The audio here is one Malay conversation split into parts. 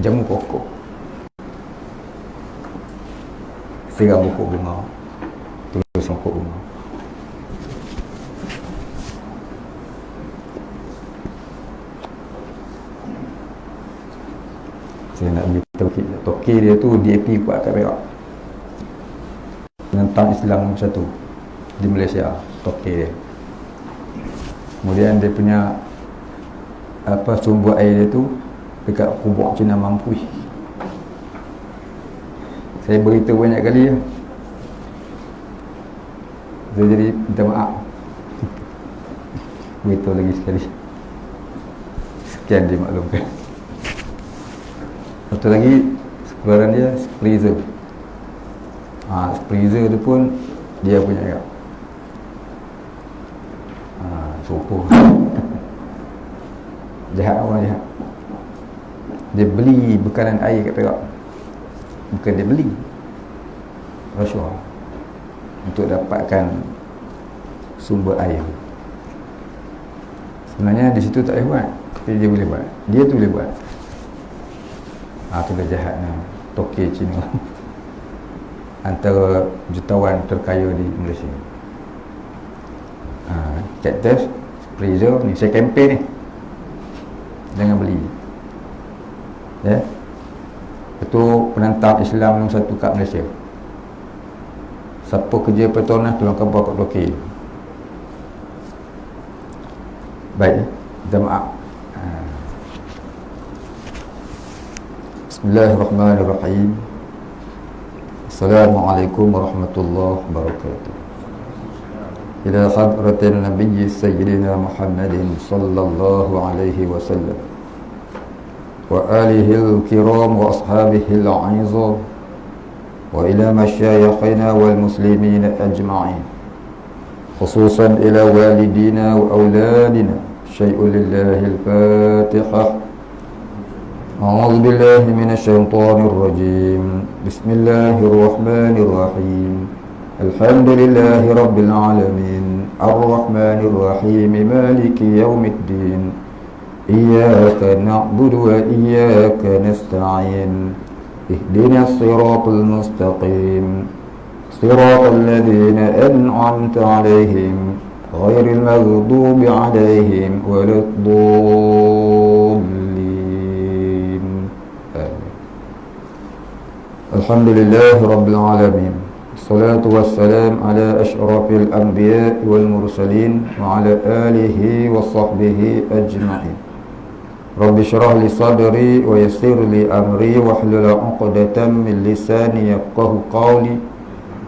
jamu pokok, siram pokok bunga, terus pokok bunga. Saya nak bagi toki dia tu DAP kuat kat Perak, menentang Islam satu di Malaysia, toki dia. Kemudian dia punya sumber air dia tu dekat Kubuk Cina Mampui. Saya beritahu banyak kali ya. Saya jadi minta maaf. Beritahu lagi sekali. Sekian dimaklumkan. Satu lagi keluaran dia Spreezer. Spreezer tu pun dia punya agak sopo. Jahat, orang jahat. Dia beli bekalan air kat Perak. Bukan dia beli, rasuah untuk dapatkan sumber air. Sebenarnya di situ tak boleh buat, tapi dia boleh buat. Dia tu boleh buat. Tu dah jahatnya toke Cina. Antara jutawan terkaya di Malaysia. Cactus, Spreezer ni saya kempen ni. Jangan beli. Ya. Itu penentang Islam nombor satu kat Malaysia. Siapa kerja Petronas tolong khabar kat toke. Baik, minta maaf. Bismillahirrahmanirrahim. Assalamualaikum warahmatullahi wabarakatuh. Ila hadratin Nabi Sayyidina Muhammadin sallallahu alaihi wasallam wa alihi al-kiram wa ashabihi al-'izam wa ila masyayikhina wal muslimin ajma'in, khususan ila walidina wa auladina. Syai'un lillahi al-Fatihah. A'udzu billahi minasy syaithanir rajim. Bismillahir rahmanir rahim. Alhamdulillahi rabbil alamin. Ar-rahmanir rahim. Maliki yaumiddin. Iyyaka na'budu wa iyyaka nasta'in. Ihdinas siratal mustaqim. Siratal ladzina an'amta 'alaihim ghairil maghdubi 'alaihim waladdallin. Alhamdulillahi rabbil alamin. Salatu wassalam ala asyrafil anbiya wal mursalin wa ala alihi wa sahbihi ajma'in. Rabbi syrah li sadri wa yassir li amri wahlul 'uqdatam min lisani yafqahu qawli.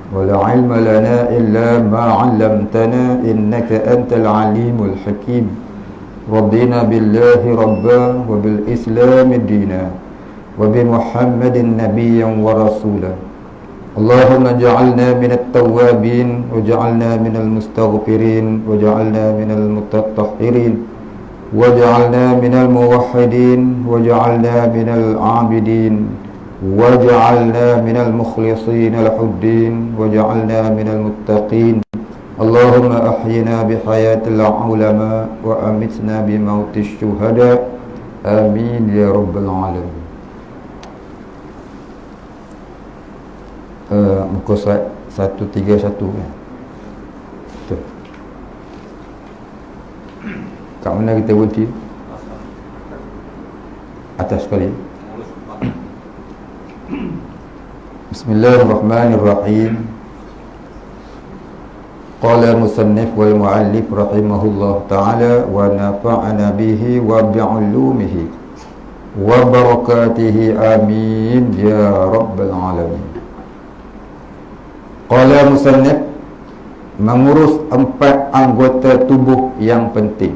Wa la 'ilma lana illa ma 'allamtana innaka antal 'alimul hakim. Rabbina billahi rabba wa bil islam dina wa bi Muhammadin nabiyyan wa rasula. Allahumma ja'alna minat tawwabin wa ja'alna minal mustaghfirin wa ja'alna minal mutatahhirin wa ja'alna minal muwahhidin wa ja'alna minal 'abidin wa ja'alna minal mukhlisin al-huddin wa ja'alna minal muttaqin. Allahumma ahyina bihayatil ulama wa amitna bimautis syuhada. Amin ya rabbal alamin. Muka surat 131 kan? Betul. Kat mana kita berhenti? Atas sekali. Bismillahirrahmanirrahim. Qala musannif wal muallif rahimahullah ta'ala wa nafa'ana bihi wa bi'ulumihi wa barakatihi. Amin ya rabbal alamin. Qala musannif, mengurus 4 anggota tubuh yang penting.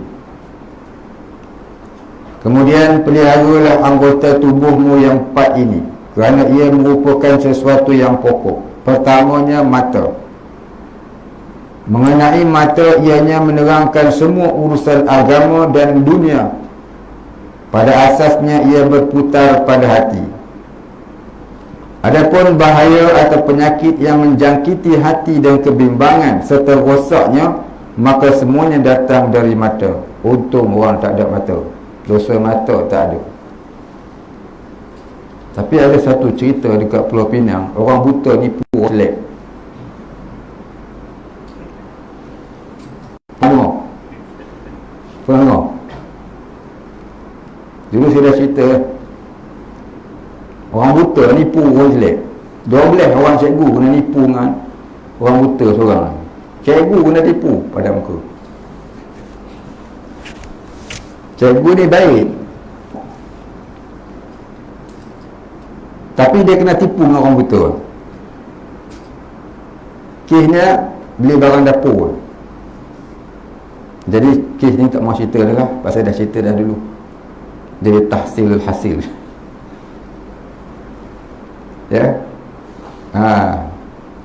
Kemudian peliharalah anggota tubuhmu yang 4 ini, kerana ia merupakan sesuatu yang pokok. Pertamanya mata. Mengenai mata, ianya menerangkan semua urusan agama dan dunia. Pada asasnya ia berputar pada hati. Adapun bahaya atau penyakit yang menjangkiti hati dan kebimbangan serta rosaknya, maka semuanya datang dari mata. Untung orang tak ada mata, dosa mata tak ada. Tapi ada satu cerita dekat Pulau Pinang, orang buta nipu orang jelek. Pernah? Dulu saya dah cerita, orang buta nipu orang jelek. 12 orang cikgu kena nipu dengan orang buta seorang. Cikgu kena tipu pada muka. Cikgu ni baik, tapi dia kena tipu dengan orang buta. Kisnya beli barang dapur. Jadi kes ni tak mau cerita dah lah, pasal dah cerita dah dulu. Dia tahsilul hasil. Ya.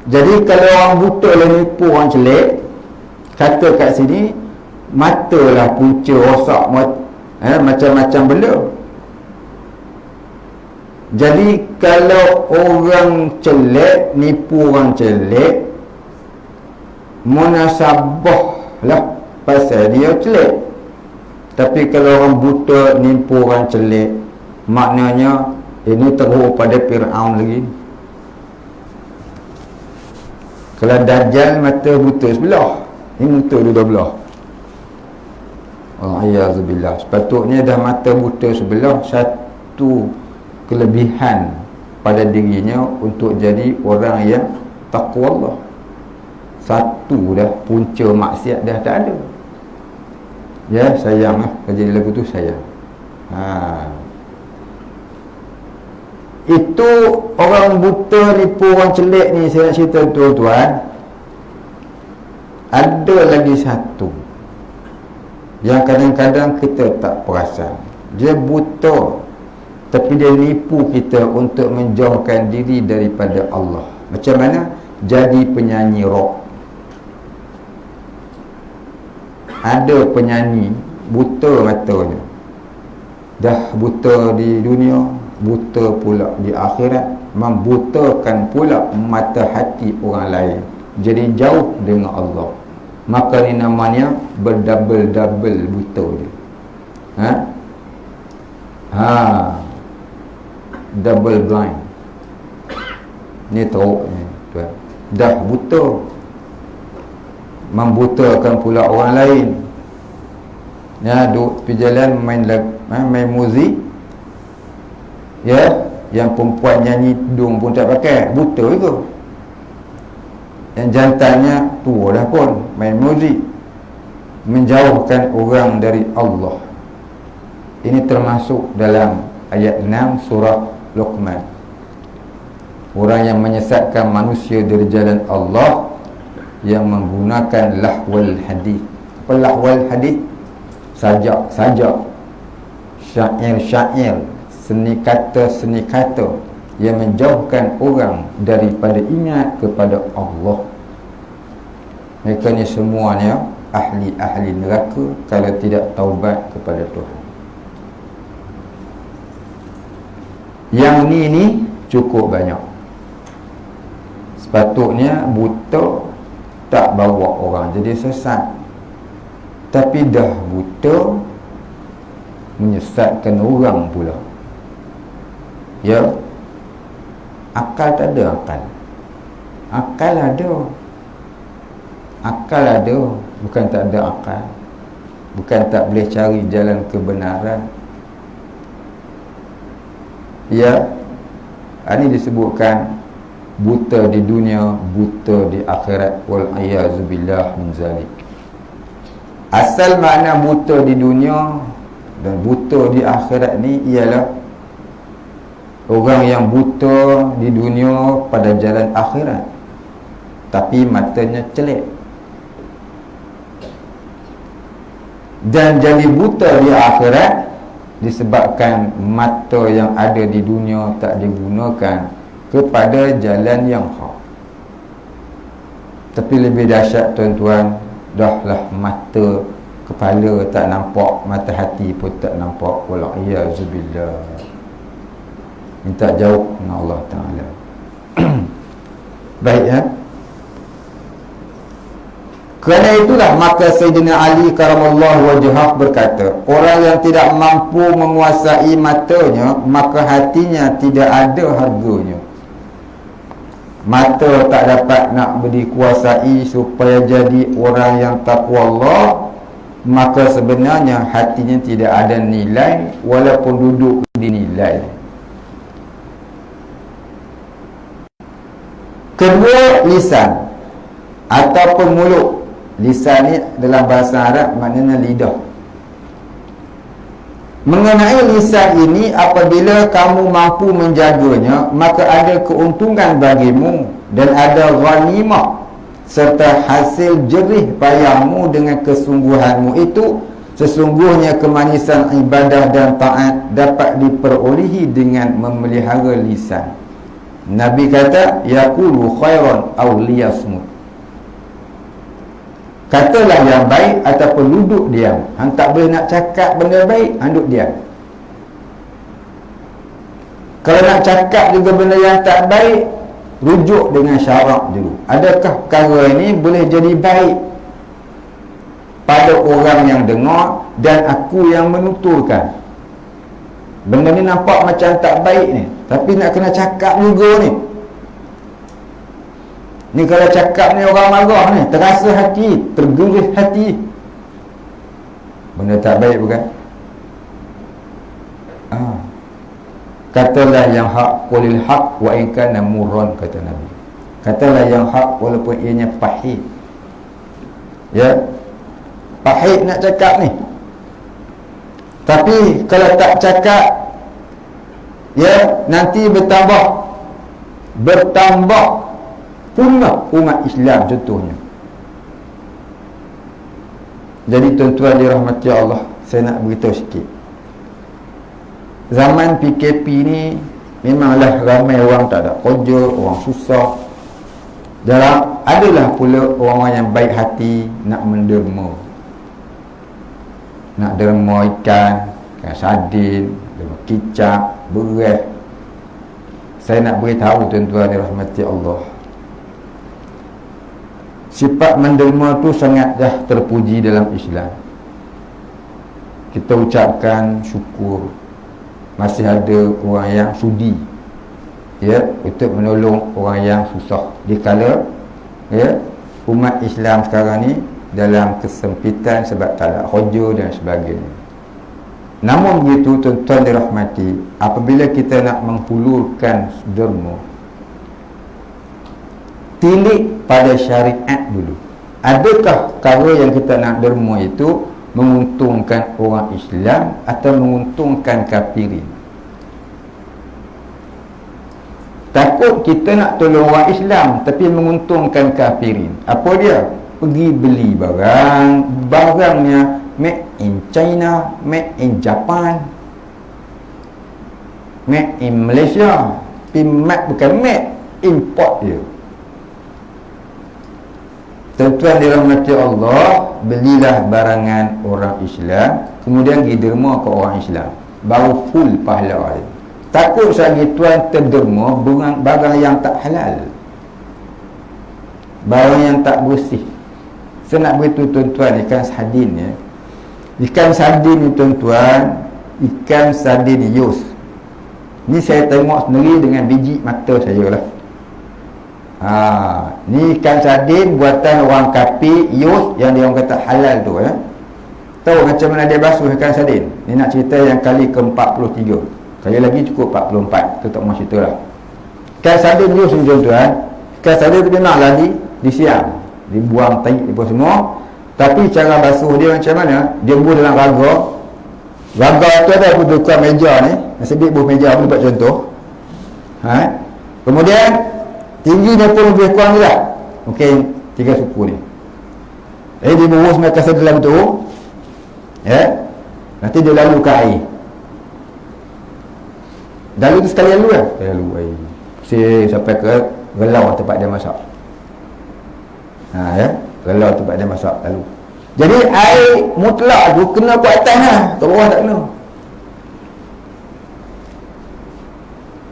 Jadi kalau orang buta lah nipu orang jelek, kata kat sini mata lah punca rosak, macam-macam benda. Jadi kalau orang jelek nipu orang jelek, munasabah lah pasal dia jelek. Tapi kalau orang buta nipu orang jelek, maknanya ini teruk pada Fir'aun lagi. Kalau Dajjal mata buta sebelah, ini buta dua belah. Alhamdulillah. Sepatutnya dah mata buta sebelah, satu kelebihan pada dirinya untuk jadi orang yang takwa Allah. Satu dah punca maksiat dah tak ada. Ya, sayang lah. Jadi lagu tu sayang. Itu orang buta nipu orang jelek ni, saya nak cerita tuan-tuan. Ada lagi satu yang kadang-kadang kita tak perasan. Dia buta, tapi dia nipu kita untuk menjauhkan diri daripada Allah. Macam mana? Jadi penyanyi rock. Ada penyanyi buta matanya, dah buta di dunia, buta pula di akhirat, membutakan pula mata hati orang lain, jadi jauh dengan Allah. Maka ni namanya berdouble-double buta dia. Double blind. Ni teruk ni tuan. Dah buta, membutakan pula orang lain. Ya, duduk tepi jalan main muzik. Ya, yang perempuan nyanyi tudung pun tak pakai, buta itu. Yang jantannya tua dah pun main muzik, menjauhkan orang dari Allah. Ini termasuk dalam ayat 6 surah Luqman. Orang yang menyesatkan manusia dari jalan Allah, yang menggunakan lahwal hadith. Apa lahwal hadith? Sajak, syair, seni kata yang menjauhkan orang daripada ingat kepada Allah. Mereka ni semuanya ahli-ahli neraka kalau tidak taubat kepada Tuhan. Yang ni cukup banyak. Sepatutnya buta tak bawa orang jadi sesat, tapi dah buta menyesatkan orang pula. Ya, akal tak ada akal. Akal ada, bukan tak ada akal. Bukan tak boleh cari jalan kebenaran. Ya, ini disebutkan buta di dunia, buta di akhirat. Wal-iyazubillah min zalik. Asal makna buta di dunia dan buta di akhirat ni ialah orang yang buta di dunia pada jalan akhirat, tapi matanya celek. Dan jadi buta di akhirat disebabkan mata yang ada di dunia tak digunakan kepada jalan yang hak. Tapi lebih dahsyat tuan-tuan, dahlah mata kepala tak nampak, mata hati pun tak nampak. Wal-iyazubillah. Minta jauh dengan Allah Ta'ala. Baik, ya. Kerana itulah maka Sayyidina Ali karamallahu wajhah berkata, orang yang tidak mampu menguasai matanya, maka hatinya tidak ada harganya. Mata tak dapat nak dikuasai supaya jadi orang yang takwa Allah, maka sebenarnya hatinya tidak ada nilai walaupun duduk dinilai. Kedua, lisan ataupun mulut. Lisan ni dalam bahasa Arab maknanya lidah. Mengenai lisan ini, apabila kamu mampu menjaganya, maka ada keuntungan bagimu dan ada ghanimah serta hasil jerih payahmu dengan kesungguhanmu itu. Sesungguhnya kemanisan ibadah dan taat dapat diperolehi dengan memelihara lisan. Nabi kata, yaqulu khairan aw liyasmut. Katalah yang baik ataupun duduk diam. Hang tak boleh nak cakap benda baik, hang duduk diam. Kalau nak cakap juga benda yang tak baik, rujuk dengan syarak dulu. Adakah perkara ini boleh jadi baik pada orang yang dengar dan aku yang menuturkan? Benda ni nampak macam tak baik ni, tapi nak kena cakap juga ni. Ni kalau cakap ni orang marah ni, terasa hati, tergerih hati. Benda tak baik bukan? Katalah yang hak, qulil haq wa in kana murran, kata Nabi. Katalah yang hak walaupun ianya pahit. Ya, pahit nak cakap ni. Tapi kalau tak cakap, ya, nanti bertambah punah umat Islam contohnya. Jadi tuan-tuan dirahmati Allah, saya nak beritahu sikit. Zaman PKP ni memanglah ramai orang tak ada kerja, orang susah. Jarang adalah pula orang-orang yang baik hati nak menderma. Nak derma ikan sardin, derma kicap, beras. Saya nak beritahu tuan-tuan dirahmati Allah, sifat menderma tu sangat dah terpuji dalam Islam. Kita ucapkan syukur masih ada orang yang sudi, ya, untuk menolong orang yang susah dikala, ya, umat Islam sekarang ni dalam kesempitan sebab tak ada kerja dan sebagainya. Namun begitu tuan-tuan dirahmati, apabila kita nak menghulurkan derma, tilik pada syariat dulu. Adakah perkara yang kita nak derma itu menguntungkan orang Islam atau menguntungkan kafirin? Takut kita nak tolong orang Islam tapi menguntungkan kafirin. Apa dia? Pergi beli barangnya made in China, made in Japan, made in Malaysia. Bukan made, import dia. Tuan-tuan dirahmati Allah, belilah barangan orang Islam, kemudian pergi derma ke orang Islam, baru full pahala dia. Takut lagi tuan terderma barang yang tak halal, barang yang tak bersih. Saya nak beritahu tuan-tuan, ikan sardin, ya. Ikan sardin ni tuan-tuan, ikan sardin yus. Ni saya tengok sendiri dengan biji mata saya lah. Ni ikan sardin buatan orang kafir yus yang dia orang kata halal tu, ya. Tahu macam mana dia basuh ikan sardin? Ni nak cerita yang kali ke-43. Saya lagi cukup 44. Tu tak mahu cerita lah. Ikan sardin yus ni tuan-tuan, ikan sardin tu memanglah disiam, dibuang tai apa semua. Tapi cara basuh dia macam mana? Dia bubuh dalam raga. Raga tu ada tukar meja ni, sedikit buah meja aku buat contoh. Kemudian tingginya pun lebih kurang juga, mungkin 3 suku ni. Dia berus mereka dalam tu, ya. Nanti dia lalu ke air. Lalu tu sekali lalu kan? Lalu air sampai ke gelau tempat dia masak. Ya, gelau tempat dia masak lalu. Jadi air mutlak tu kena ke atas lah, ke bawah tak kena.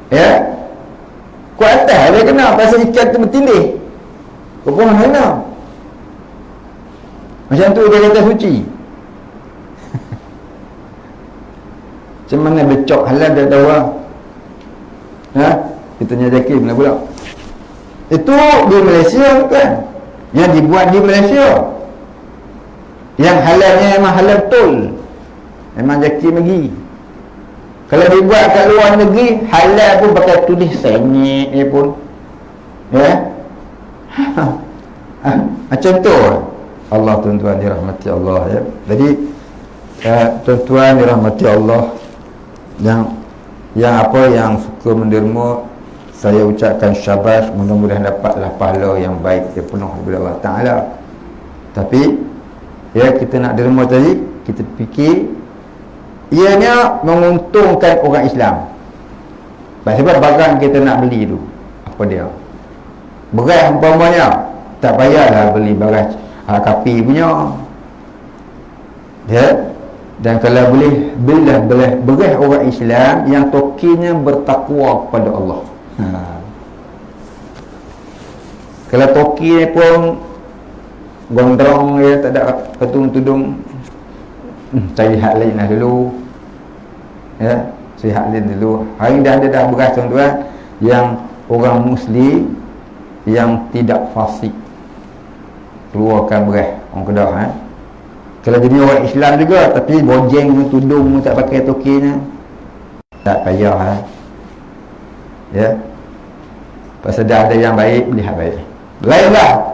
Ya, ke atas dia kena, pasal ikan tu bertindih. Ke bawah tak kena. Macam tu dia kata suci. Macam mana becok halal dia tahu lah. Kita tanya Zaki mana pula. Itu di Malaysia kan, yang dibuat di Malaysia. Yang halalnya memang halal betul, memang Zaki bagi. Kalau dibuat kat luar negeri, halal pun pakai tulis sengit dia pun. Macam tu Allah, tuan-tuan dirahmati Allah ya. Jadi tuan-tuan dirahmati Allah, yang apa yang suka menderma, saya ucapkan syabas, mudah-mudahan dapatlah pahala yang baik yang penuh daripada Allah Ta'ala. Tapi kita nak derma tadi, kita fikir ianya menguntungkan orang Islam. Sebab barang kita nak beli tu, apa dia? Beras umpamanya, tak payahlah beli beras kapi punya. Dan kalau boleh, belilah beras orang Islam yang tokinya bertakwa kepada Allah. Kalau toki pun gondrong, tak ada tudung, cari hak lain lah dulu. Cari hak lain dulu. Hari dah beras tuan-tuan yang orang Muslim yang tidak fasik keluarkan beras orang Kedah. Kalau jadi orang Islam juga tapi bojeng tudung tak pakai tokinya, tak payah. Pasal dah ada yang baik, lihat baik. Lainlah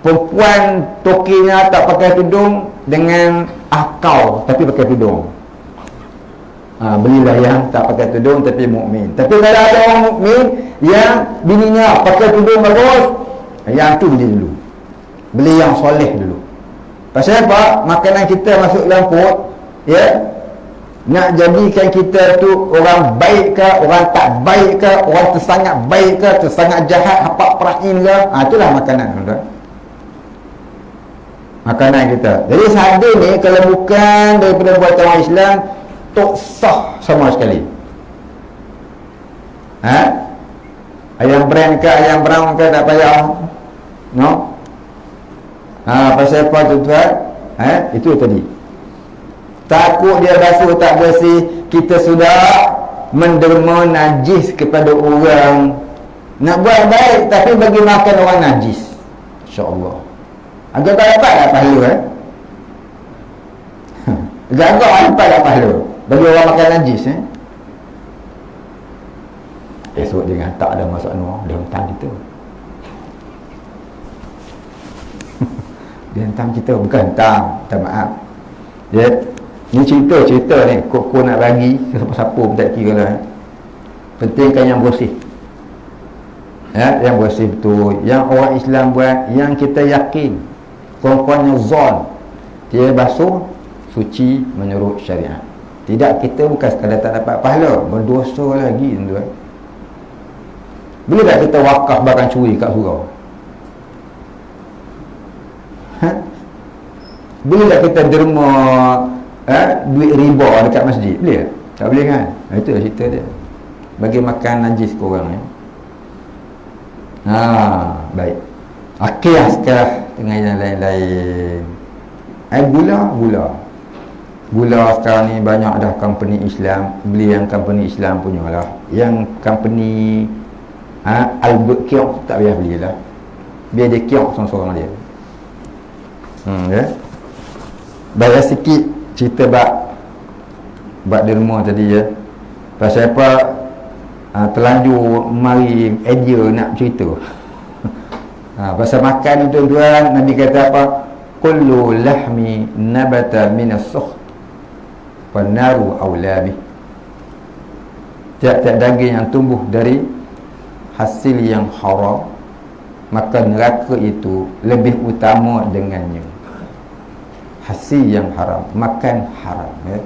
perempuan tokinya tak pakai tudung dengan akau tapi pakai tudung. Belilah yang tak pakai tudung tapi mukmin. Tapi kalau ada orang mukmin yang bininya pakai tudung bagus, yang tu beli dulu. Beli yang soleh dulu. Pasal apa? Makanan kita masuk dalam perut, nak jadikan kita tu orang baik ke, orang tak baik ke, orang tersangat baik ke, tersangat jahat, hapak perahim ke, itulah makanan tuan-tuan. Makanan kita. Jadi sehari ni kalau bukan daripada buatan orang Islam, tak sah sama sekali. Ayam brand ke, ayam brown ke, tak payah. No? Pasal apa tuan-tuan? Itu tadi. Takut dia basuh tak bersih, kita sudah menderma najis kepada orang. Nak buat baik tapi bagi makan orang najis, insya-Allah agak tak dapat lah pahala. Agak-agak dapat lah pahala bagi orang makan najis. Esok dia hantar dah masuk Anwar, dia hantar kita. Dia hantar kita, bukan hantar, minta maaf. Ni cerita ni, kok nak bagi siapa-siapa pun tak kira lah. Pentingkan yang bersih. Yang bersih betul, yang orang Islam buat, yang kita yakin kurang-kurangnya zon dia basuh, suci menurut syariat. Tidak, kita bukan sekadar tak dapat pahala, berdosa lagi tuan-tuan. Boleh tak kita wakaf barang curi kat surau? Boleh tak kita derma duit riba dekat masjid? Boleh tak? Tak boleh kan? Itu lah cerita dia. Bagi makan najis korang ya. Baik. Kias-kias dengan yang lain-lain. Gula sekarang ni banyak dah company Islam. Beli yang company Islam punya lah. Yang company Albert Kiok tak payah belilah. Biar dia kiok seorang-seorang dia. Bayar sikit cerita bak derma tadi ya. Pasal apa terlanjur mari idea nak cerita. Pasal makan ni tuan-tuan, Nabi kata apa? Kullu lahmi nabata minas sukh wan naru aula bih. Tiap-tiap daging yang tumbuh dari hasil yang haram, maka neraka itu lebih utama dengannya. Hasil yang haram, makan haram ya.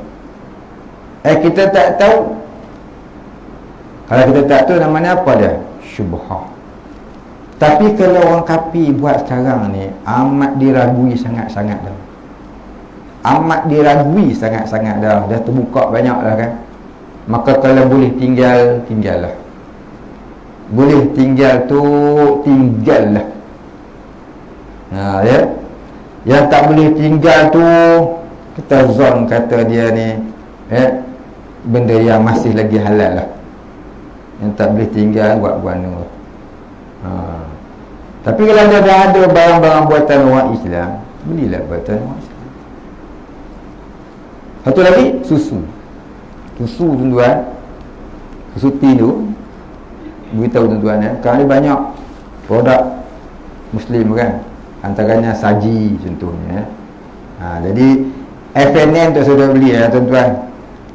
Kita tak tahu. Kalau kita tak tahu namanya apa dia? Syubhah. Tapi kalau orang kapi buat sekarang ni, amat diragui sangat-sangat dah. Amat diragui sangat-sangat dah. Dah terbuka banyak dah kan. Maka kalau boleh tinggal, tinggallah. Boleh tinggal tu, tinggallah. Ya. Yang tak boleh tinggal tu kita zon kata dia ni benda yang masih lagi halal lah. Yang tak boleh tinggal buat guana. Tapi kalau dia dah ada barang-barang buatan orang Islam, belilah buatan orang Islam. Satu lagi, susu tuan-tuan, susu tu beritahu tuan-tuan kerana banyak produk Muslim kan, antaranya Saji contohnya. Jadi FNN tu sudah beli tuan-tuan.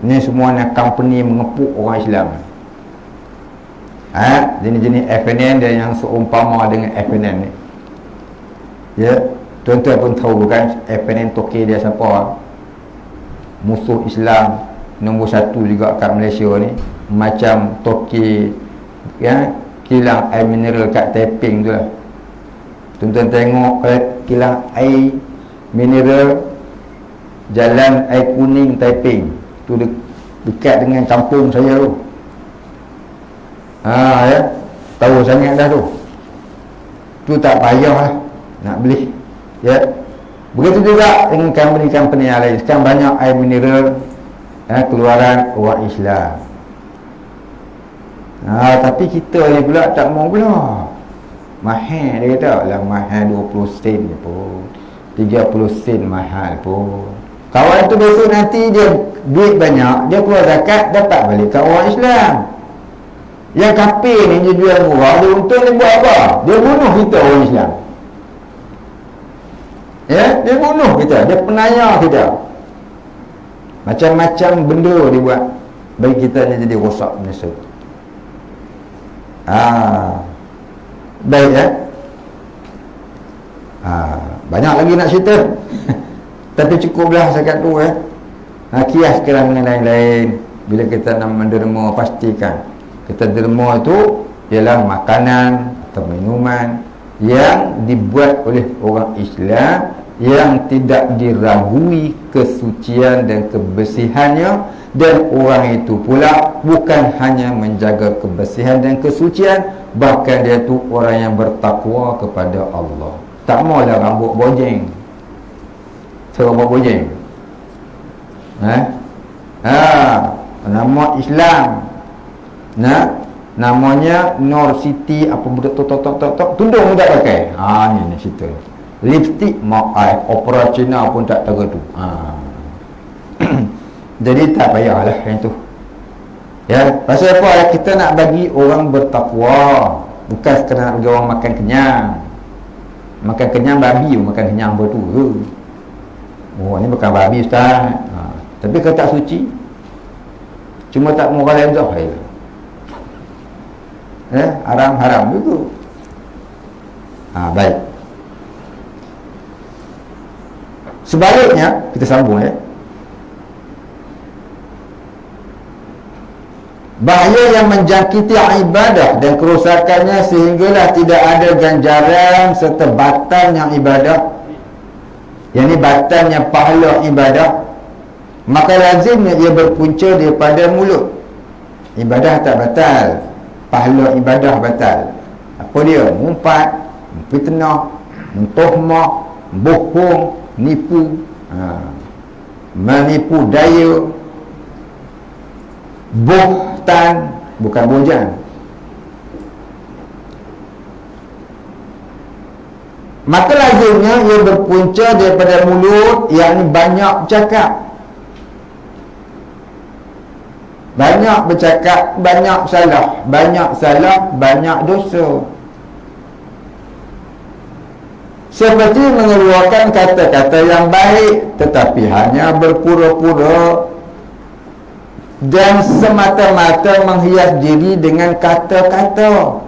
Ini semua company mengepuk orang Islam. Jenis-jenis FNN dia yang seumpama dengan FNN ni. Ya, tuan-tuan pun tahu kan FNN Tokyo dia siapa? Musuh Islam nombor 1 juga kat Malaysia ni. Macam Tokyo kilang air mineral kat Taiping tu lah. Tuan-tuan tengok kilang air mineral Jalan Air Kuning Taiping tu dekat dengan kampung saya tu. Tahu sangat dah tu. Tu tak payah lah nak beli. Ya. Begitu juga dengan company-company yang lain. Sekarang banyak air mineral keluaran orang Islam. Tapi kita ni pula tak mau pula. Mahal dia kata lah, mahal 20 sen pun, 30 sen mahal pun. Kawan tu besok nanti dia duit banyak, dia keluar zakat, dapat balik kat orang Islam. Yang kafir ni dia jual murah, dia untung dia buat apa? Dia bunuh kita orang Islam. Ya, dia bunuh kita, dia penayar kita. Macam-macam benda dia buat bagi kita ni jadi rosak Malaysia. Baik ya. Banyak lagi nak cerita. Tapi cukuplah setakat tu ya. Kiaskan dengan lain-lain. Bila kita nak menderma, pastikan kita derma itu ialah makanan atau minuman yang dibuat oleh orang Islam, yang tidak diragui kesucian dan kebersihannya, dan orang itu pula bukan hanya menjaga kebersihan dan kesucian, bahkan dia tu orang yang bertakwa kepada Allah. Tak maulah rambut bojeng. Rambut bojeng. Nama Islam. Namanya Nur Siti apa benda tok tudung tak pakai. Ni cerita. Lipstick opera Cina pun tak tahu tu. Jadi tak payahlah yang tu. Ya, pasal apa? Kita nak bagi orang bertakwa, bukan sekadar nak bagi orang makan kenyang. Makan kenyang babi, makan kenyang apa tu. Ni bukan babi ustaz. Tapi kalau tak suci, cuma tak moral yang zahir. Haram-haram juga. Baik. Sebaliknya, kita sambung ya. Bahaya yang menjangkiti ibadah dan kerosakannya sehinggalah tidak ada ganjaran serta batalnya ibadah. Yang ni batalnya pahala ibadah. Maka lazimnya ia berpunca daripada mulut. Ibadah tak batal, pahala ibadah batal. Apa dia? Mumpat, fitnah, mentohmah, bohong, nipu, menipu daya, buhtan, bukan bujan. Maka lazimnya ia berpunca daripada mulut, yakni banyak bercakap. Banyak bercakap, banyak salah. Banyak salah, banyak dosa. Seperti mengeluarkan kata-kata yang baik tetapi hanya berpura-pura dan semata-mata menghias diri dengan kata-kata,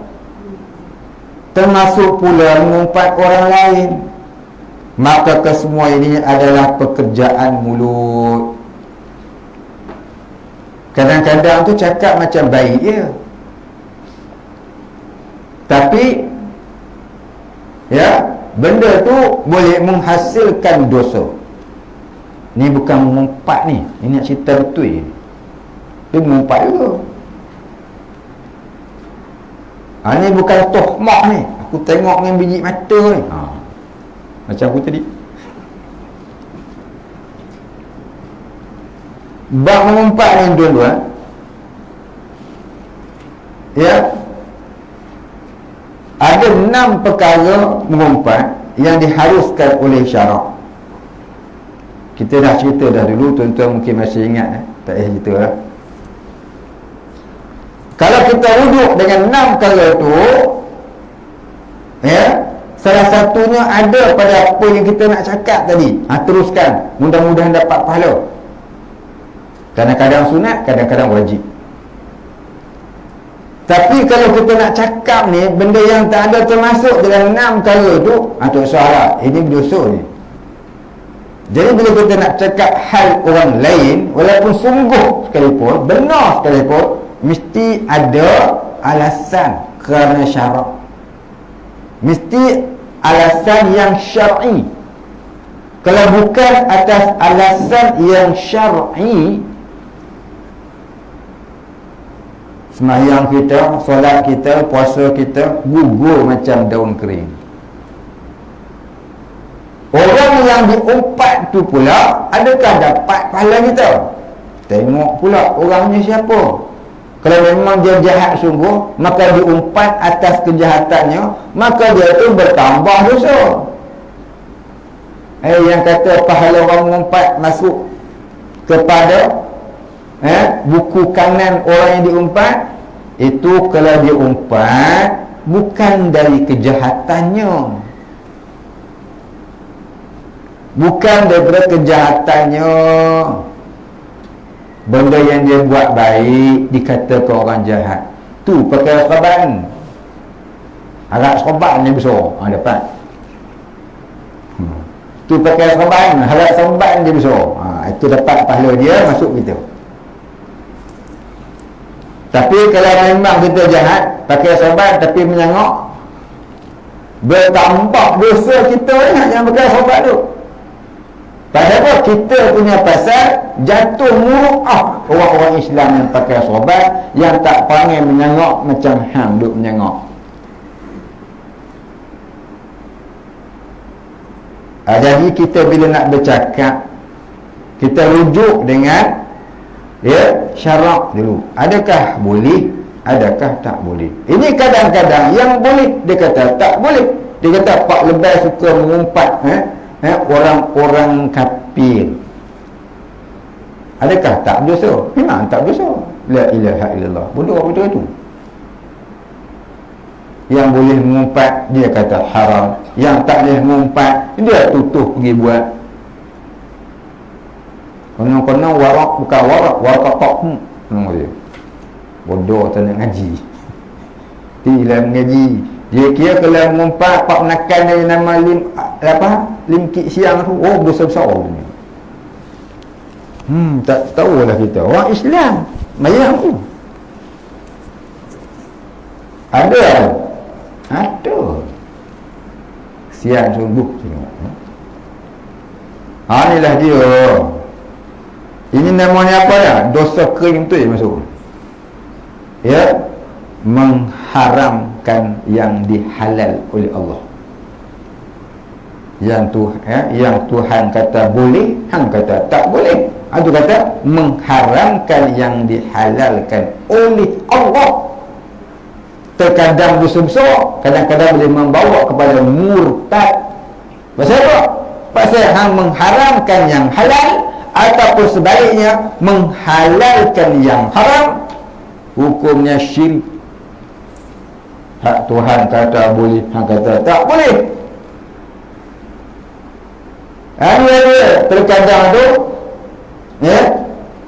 termasuk pula mengumpat orang lain. Maka kesemua ini adalah pekerjaan mulut. Kadang-kadang tu cakap macam baik je, tapi ya, benda tu boleh menghasilkan dosa. Ni bukan mengumpat ni, ini nak cerita betul. Dia mengumpat juga. Ni bukan tohmah ni. Aku tengok dengan biji mata ni. Macam aku tadi. Bab mengumpat ni tuan-tuan, ya, ada 6 perkara mengumpat yang diharuskan oleh syarak. Kita dah cerita dah dulu, tuan-tuan mungkin masih ingat, tak payah cerita lah. Kalau kita rujuk dengan 6 perkara tu, ya, salah satunya ada pada apa yang kita nak cakap tadi. Teruskan, mudah-mudahan dapat pahala. Kadang-kadang sunat, kadang-kadang wajib. Tapi kalau kita nak cakap ni, benda yang tak ada termasuk dalam 6 perkara tu, tak salah, ini berdosa ni. Jadi bila kita nak cakap hal orang lain, walaupun sungguh sekalipun, benar sekalipun, mesti ada alasan kerana syarak. Mesti alasan yang syar'i. Kalau bukan atas alasan yang syar'i, sembahyang kita, solat kita, puasa kita gugur macam daun kering. Orang yang diumpat tu pula, adakah dapat pahala kita? Tengok pula orangnya siapa. Kalau memang dia jahat sungguh, maka diumpat atas kejahatannya, maka dia tu bertambah dosa. Yang kata pahala orang mengumpat masuk kepada buku kanan orang yang diumpat, itu kalau diumpat bukan dari kejahatannya, bukan daripada kejahatannya. Benda yang dia buat baik dikatakan orang jahat, tu pakai saban. Harap saban dia besar, dapat. Tu pakai saban, harap saban dia besar, itu dapat pahala dia masuk kita. Tapi kalau memang kita jahat, pakai saban tapi menyangok, bertambah dosa kita yang pakai saban tu. Padahal kita punya pasal jatuh muru'ah orang-orang Islam yang pakai saban, yang tak pandai menyangok macam hang duk menyangok. Jadi kita bila nak bercakap, kita rujuk dengan syarak dulu. Adakah boleh, adakah tak boleh? Ini kadang-kadang yang boleh dia kata tak boleh. Dia kata pak lebih suka mengumpat orang-orang kafir. Adakah tak berdosa? Memang tak berdosa. La ilaha illallah. Bodoh betul tu. Yang boleh mengumpat dia kata haram, yang tak boleh mengumpat dia tutup pergi buat. Konon-konon warak bukan warak tak nama dia. Bodoh tak nak ngaji. Dia mengaji. Dia kira kalau mengumpat pak menakan dia nama lim kik siang tu, besar-besar tu. Tak tahulah kita. Orang Islam mayang tu. Ada. Siang sungguh tengok. Inilah dia. Ini namanya apa ya? Dosa kering tu je masuk. Mengharamkan yang dihalal oleh Allah. Yang Tuhan kata boleh, hang kata tak boleh. Itu kata mengharamkan yang dihalalkan oleh Allah. Terkadang besar-besar, kadang-kadang boleh membawa kepada murtad. Pasal apa? Pasal hang mengharamkan yang halal, ataupun sebaliknya menghalalkan yang haram, hukumnya syirik. Hak Tuhan kata boleh, hang kata tak boleh. Dia terkadang tu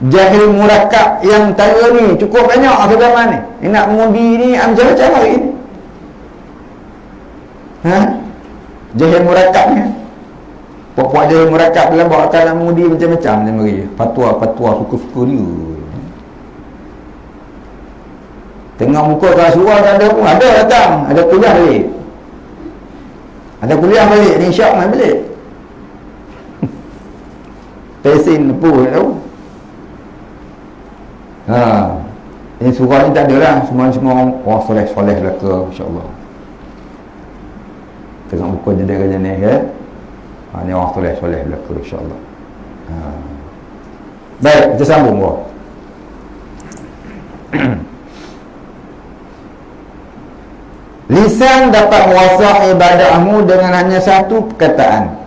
jahil murakab yang tanya ni cukup banyak ke zaman ni. Nak mengundi ni macam-macam hari ni. Jahil murakab ni. Puak-puak jahil murakab dalam bawa nak mengundi macam-macam macam hari. Fatwa-fatwa suka-suka dia. Tengah muka kelas surah tak ada pun. Ada datang, ada kuliah balik. Ada kuliah balik, ni syak main balik. Pesin lepuh tak tahu. Ini surah ni tak ada lah. Semua orang soleh-soleh lah ke, insyaAllah. Tengok muka jenis-jenis ke. Ni orang soleh-soleh lah ke, insyaAllah. Baik, kita sambung bro. Lisan dapat merosak ibadahmu dengan hanya satu perkataan.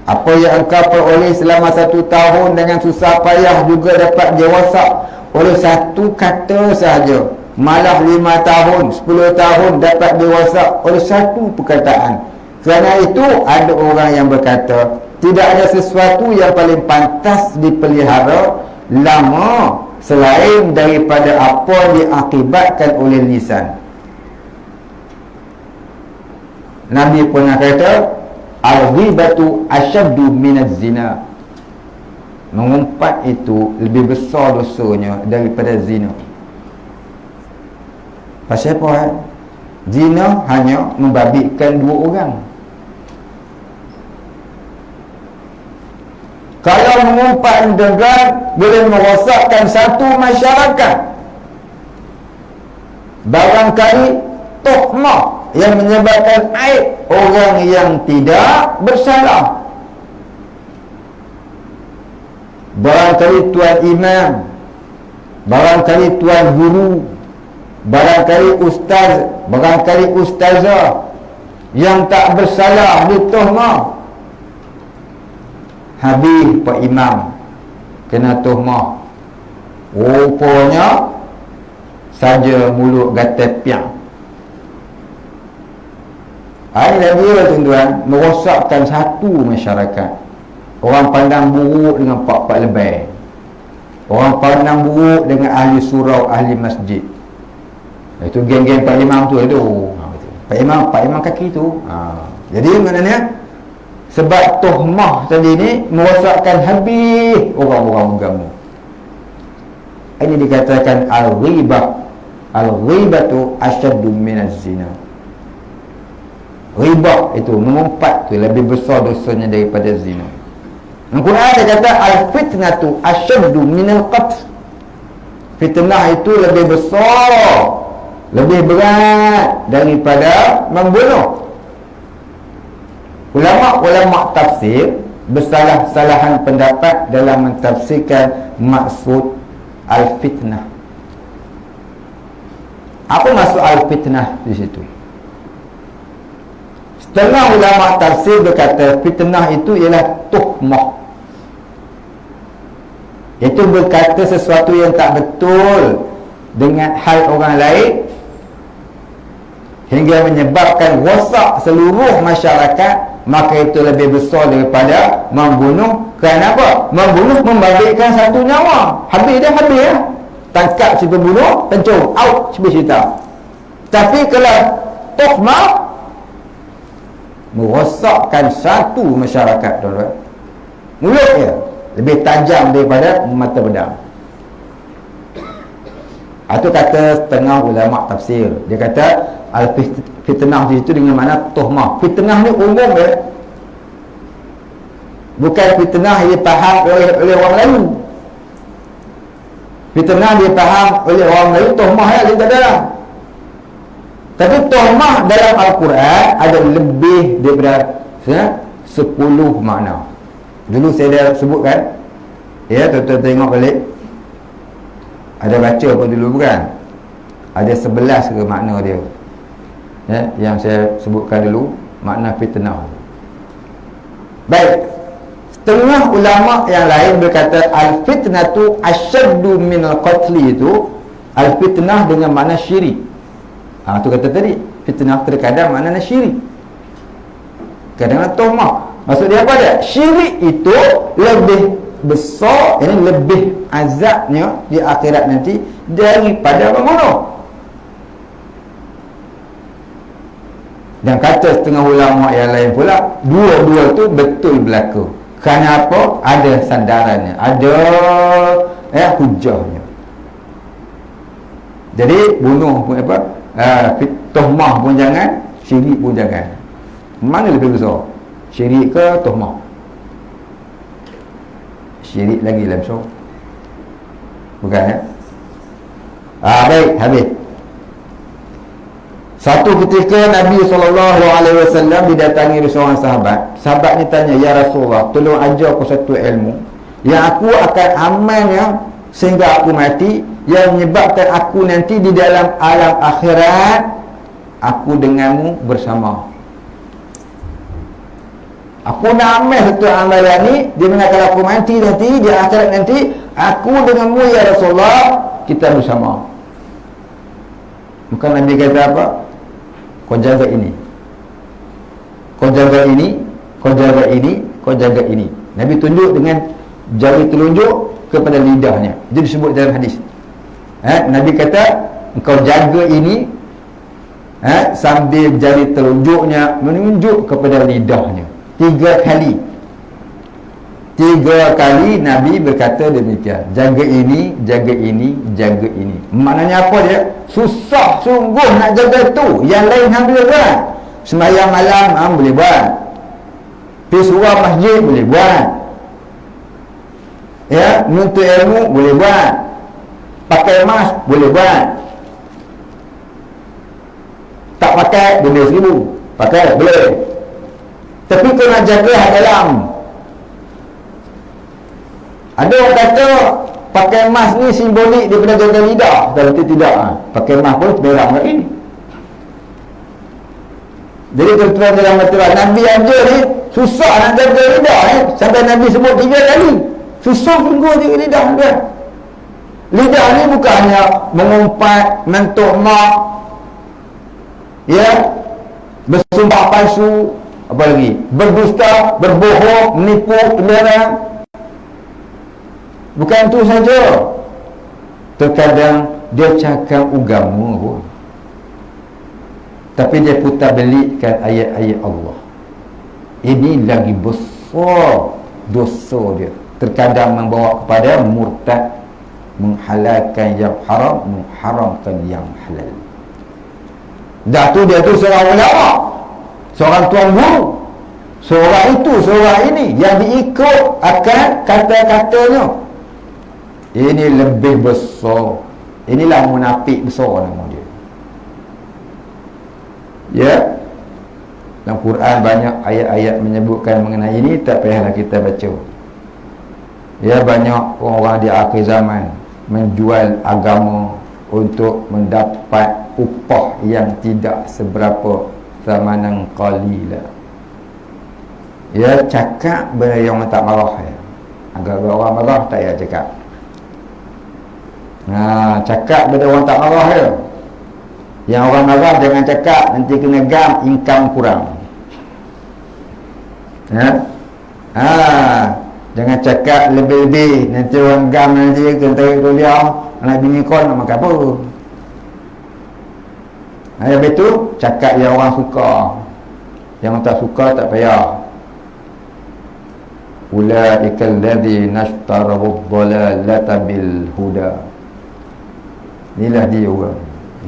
Apa yang engkau peroleh selama 1 tahun dengan susah payah juga dapat dirosak oleh satu kata sahaja. Malah 5 tahun, 10 tahun dapat dirosak oleh satu perkataan. Kerana itu ada orang yang berkata, tidak ada sesuatu yang paling pantas dipelihara lama selain daripada apa yang diakibatkan oleh lisan. Nabi pernah kata, al-ghibatu asyaddu minaz zina. Mengumpat itu lebih besar dosanya daripada zina. Pasal apa? Zina hanya membabitkan 2 orang. Kalau mengumpat dengan boleh merosakkan satu masyarakat. Barangkali tuhmah yang menyebabkan aib orang yang tidak bersalah. Barangkali tuan imam, barangkali tuan guru, barangkali ustaz, barangkali ustazah yang tak bersalah dituhmah. Habis pak imam kena tuhmah. Rupanya saja mulut gatal piang. Ini dia tuan-tuan, merosakkan satu masyarakat. Orang pandang buruk dengan pak-pak lebay. Orang pandang buruk dengan ahli surau, ahli masjid. Itu geng-geng Pak Imam tu itu. Pak Imam kaki tu. Jadi maknanya sebab tuhmah tadi ni merosakkan habis orang-orang agama. Ini dikatakan al-ghibah. Al-ghibatu asyaddu minaz zina. Ribah itu, mengumpat tu lebih besar dosanya daripada zina. Al-Quran dia kata al-fitnatu asyaddu minal qatl. Fitnah itu lebih besar, lebih berat daripada membunuh. Ulama-ulama tafsir bersalah-salahan pendapat dalam mentafsirkan maksud al-fitnah. Apa maksud al-fitnah di situ? Setengah ulama tafsir berkata fitnah itu ialah tuhmah, iaitu berkata sesuatu yang tak betul dengan hal orang lain hingga menyebabkan rosak seluruh masyarakat. Maka itu lebih besar daripada membunuh. Kerana apa? Membunuh membabitkan satu nyawa. Habis dah, habis ya. Tangkap si pembunuh, pencung, out, habis cerita. Tapi kalau tuhmah merosakkan satu masyarakat, tuan-tuan. Mulut dia lebih tajam daripada mata pedang. Itu kata setengah ulama tafsir. Dia kata al-fitnah di situ dengan makna tuhmah. Fitnah ni umum ya. Bukan fitnah yang dipaham oleh orang lain. Fitnah dia faham oleh orang lain, tuhmah ya, dia tak ada. Tapi tuhmah dalam Al-Quran ada lebih daripada 10 makna. Dulu saya dah sebutkan. Ya, tuan-tuan tengok balik. Ada baca apa dulu bukan? Ada 11 ke makna dia. Ya, yang saya sebutkan dulu makna fitnah. Baik. Setengah ulama yang lain berkata al-fitnatu asyaddu minal qatli, itu al-fitnah dengan makna syirik. Tu kata tadi, fitnah terkadang makna syirik, kadang-kadang tuhmah. Maksud dia apa dia? Syirik itu lebih besar, ini lebih azabnya di akhirat nanti daripada membunuh. Dan kata setengah ulama yang lain pula, dua-dua tu betul berlaku. Kerana apa? Ada sandarannya, ada hujahnya. Jadi bunuh pun apa? Tuhmah pun jangan, syirik pun jangan. Mana lebih besar? Syirik ke tuhmah? Syirik lagi lah besar. Bukan ya? Baik, habis. Satu ketika Nabi SAW didatangi oleh seorang sahabat. Sahabat ni tanya, ya Rasulullah, tolong ajar aku satu ilmu yang aku akan amalnya sehingga aku mati, yang menyebabkan aku nanti di dalam alam akhirat aku denganmu bersama. Aku nak amal satu amalan ni, dia mana kalau aku mati nanti di akhirat nanti, aku denganmu ya Rasulullah, kita bersama. Maka Nabi kata apa? Kau jaga ini, kau jaga ini, kau jaga ini, kau jaga ini. Nabi tunjuk dengan jari telunjuk kepada lidahnya. Dia disebut dalam hadis. Nabi kata, engkau jaga ini, sambil jari telunjuknya menunjuk kepada lidahnya. 3 kali. 3 kali Nabi berkata demikian. Jaga ini, jaga ini, jaga ini. Maknanya apa dia? Susah sungguh nak jaga tu. Yang lain hang boleh buat. Sembahyang malam hang boleh buat. Pergi surau masjid boleh buat. Ya, menuntut ilmu boleh buat. Pakai mask boleh buat. Tak pakai benda 1000. Pakai boleh. Tapi kau nak jaga hak dalam. Ada orang kata pakai mask ni simbolik daripada jaga lidah. Tapi tidak. Pakai mask pun merah lagi. Jadi tuan-tuan dalam aturan Nabi ajar ni susah nak jaga lidah ni. Sampai Nabi sebut 3 kali. Susah sungguh jaga lidah dia. Lidah ni bukan hanya mengumpat, mentuk mak, ya, bersumpah palsu, apa lagi, berdusta, berbohong, menipu, pembelaan. Bukan itu saja. Terkadang dia cakap agama pun, tapi dia putar belikkan ayat-ayat Allah. Ini lagi besar dosa dia. Terkadang membawa kepada murtad, menghalalkan yang haram, mengharamkan yang halal. Dah tu dia tu seorang ulama, seorang tuan guru, seorang itu, seorang ini, yang diikut akan kata-katanya. Ini lebih besar. Inilah munafik besar nama dia. Ya, dalam Quran banyak ayat-ayat menyebutkan mengenai ini. Tak payahlah kita baca. Ya, banyak orang di akhir zaman menjual agama untuk mendapat upah yang tidak seberapa, thamanan qalila. Ya, cakap benda yang orang tak marah ya. Agar orang marah tak payah cakap. Cakap benda orang tak marah ya. Yang orang marah jangan cakap, nanti kena gam, income kurang. Jangan cakap lebih-lebih, nanti orang gam, nanti kena tarik kuliah, anak bini kau nak makan apa. Habis tu cakap yang orang suka, yang tak suka tak payah. Ulaikal ladzina ishtaraw ad-dhalalata bil huda. Inilah dia orang.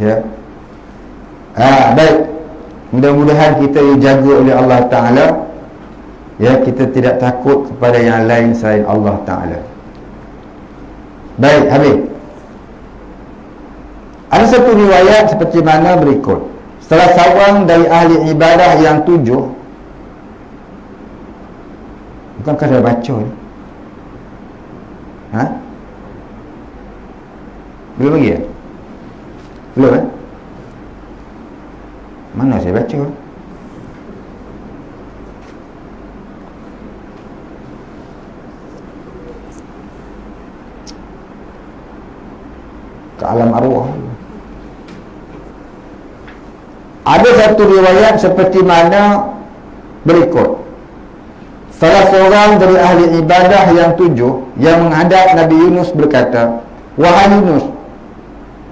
Ya. Baik. Mudah-mudahan kita dijaga oleh Allah Ta'ala. Ya, kita tidak takut kepada yang lain selain Allah Ta'ala. Baik, habis. Ada satu riwayat seperti mana berikut. Salah seorang dari ahli ibadah yang 7. Bukankah saya baca ni? Belum lagi ya? Belum Mana saya baca? Ke alam arwah. Ada satu riwayat seperti mana berikut. Salah seorang dari ahli ibadah yang 7 yang menghadap Nabi Yunus berkata, "Wahai Yunus,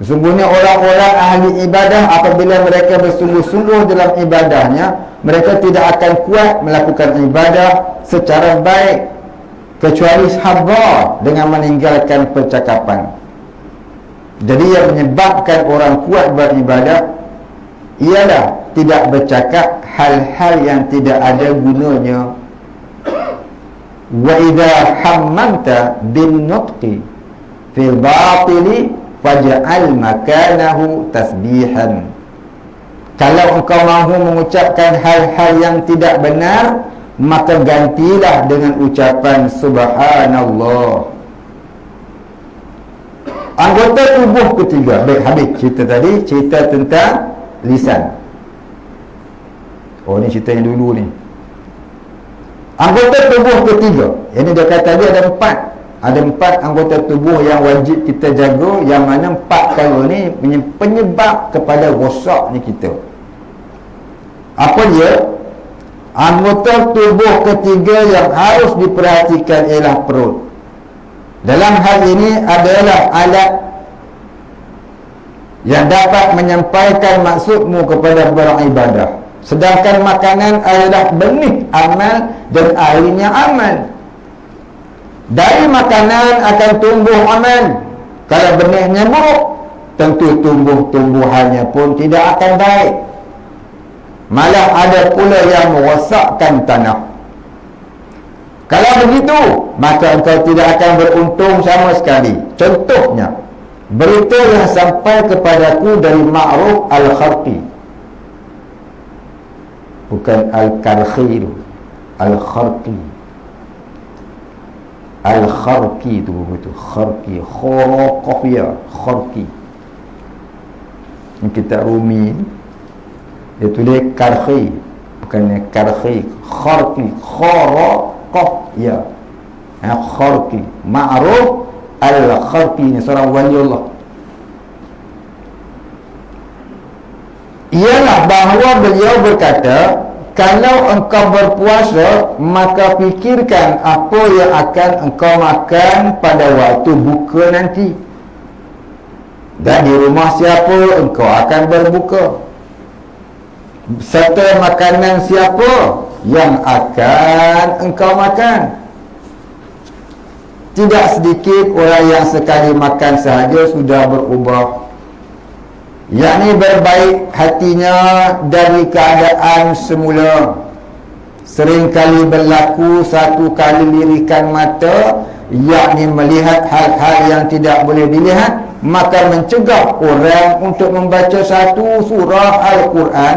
sesungguhnya orang-orang ahli ibadah apabila mereka bersungguh-sungguh dalam ibadahnya, mereka tidak akan kuat melakukan ibadah secara baik kecuali sabar dengan meninggalkan percakapan. Jadi yang menyebabkan orang kuat beribadah ialah tidak bercakap hal-hal yang tidak ada gunanya. Wa idza hammamta bin nutqi fil batili faj'al makanahu tasbihan." Kalau engkau mahu mengucapkan hal-hal yang tidak benar, maka gantilah dengan ucapan subhanallah. Anggota tubuh ketiga. Baik, habis cerita tadi, cerita tentang lisan. Oh, ni cerita yang dulu ni. Anggota tubuh ketiga, yang ni dia kata tadi ada 4. Ada 4 anggota tubuh yang wajib kita jaga, yang mana 4 kali ni penyebab kepada rosaknya kita. Apa dia? Anggota tubuh ketiga yang harus diperhatikan ialah perut. Dalam hal ini adalah alat yang dapat menyampaikan maksudmu kepada beribadah. Sedangkan makanan adalah benih amal dan airnya amal. Dari makanan akan tumbuh amal. Kalau benihnya buruk, tentu tumbuh-tumbuhannya pun tidak akan baik. Malah ada pula yang merosakkan tanah. Kalau begitu, maka engkau tidak akan beruntung sama sekali. Contohnya, berita yang sampai kepadaku dari Ma'ruf Al-Kharqi, bukan Al-Karkhi, Al-Kharqi. Al-Kharqi itu begitu. Kharqi, Khorokofia, Kharqi. Ini kitab Rumi, dia tulis Karkhi, bukannya Karkhi. Kharqi, Khorokofia, Kharqi. Ma'ruf Al-Kharqi ni seorang wali Allah. Ialah bahawa beliau berkata, kalau engkau berpuasa, maka fikirkan apa yang akan engkau makan pada waktu buka nanti, dan di rumah siapa engkau akan berbuka, serta makanan siapa yang akan engkau makan. Tidak sedikit orang yang sekali makan sahaja sudah berubah, yakni berbaik hatinya dari keadaan semula. Seringkali berlaku satu kali lirikan mata, yakni melihat hal-hal yang tidak boleh dilihat, maka mencegah orang untuk membaca satu surah Al-Quran.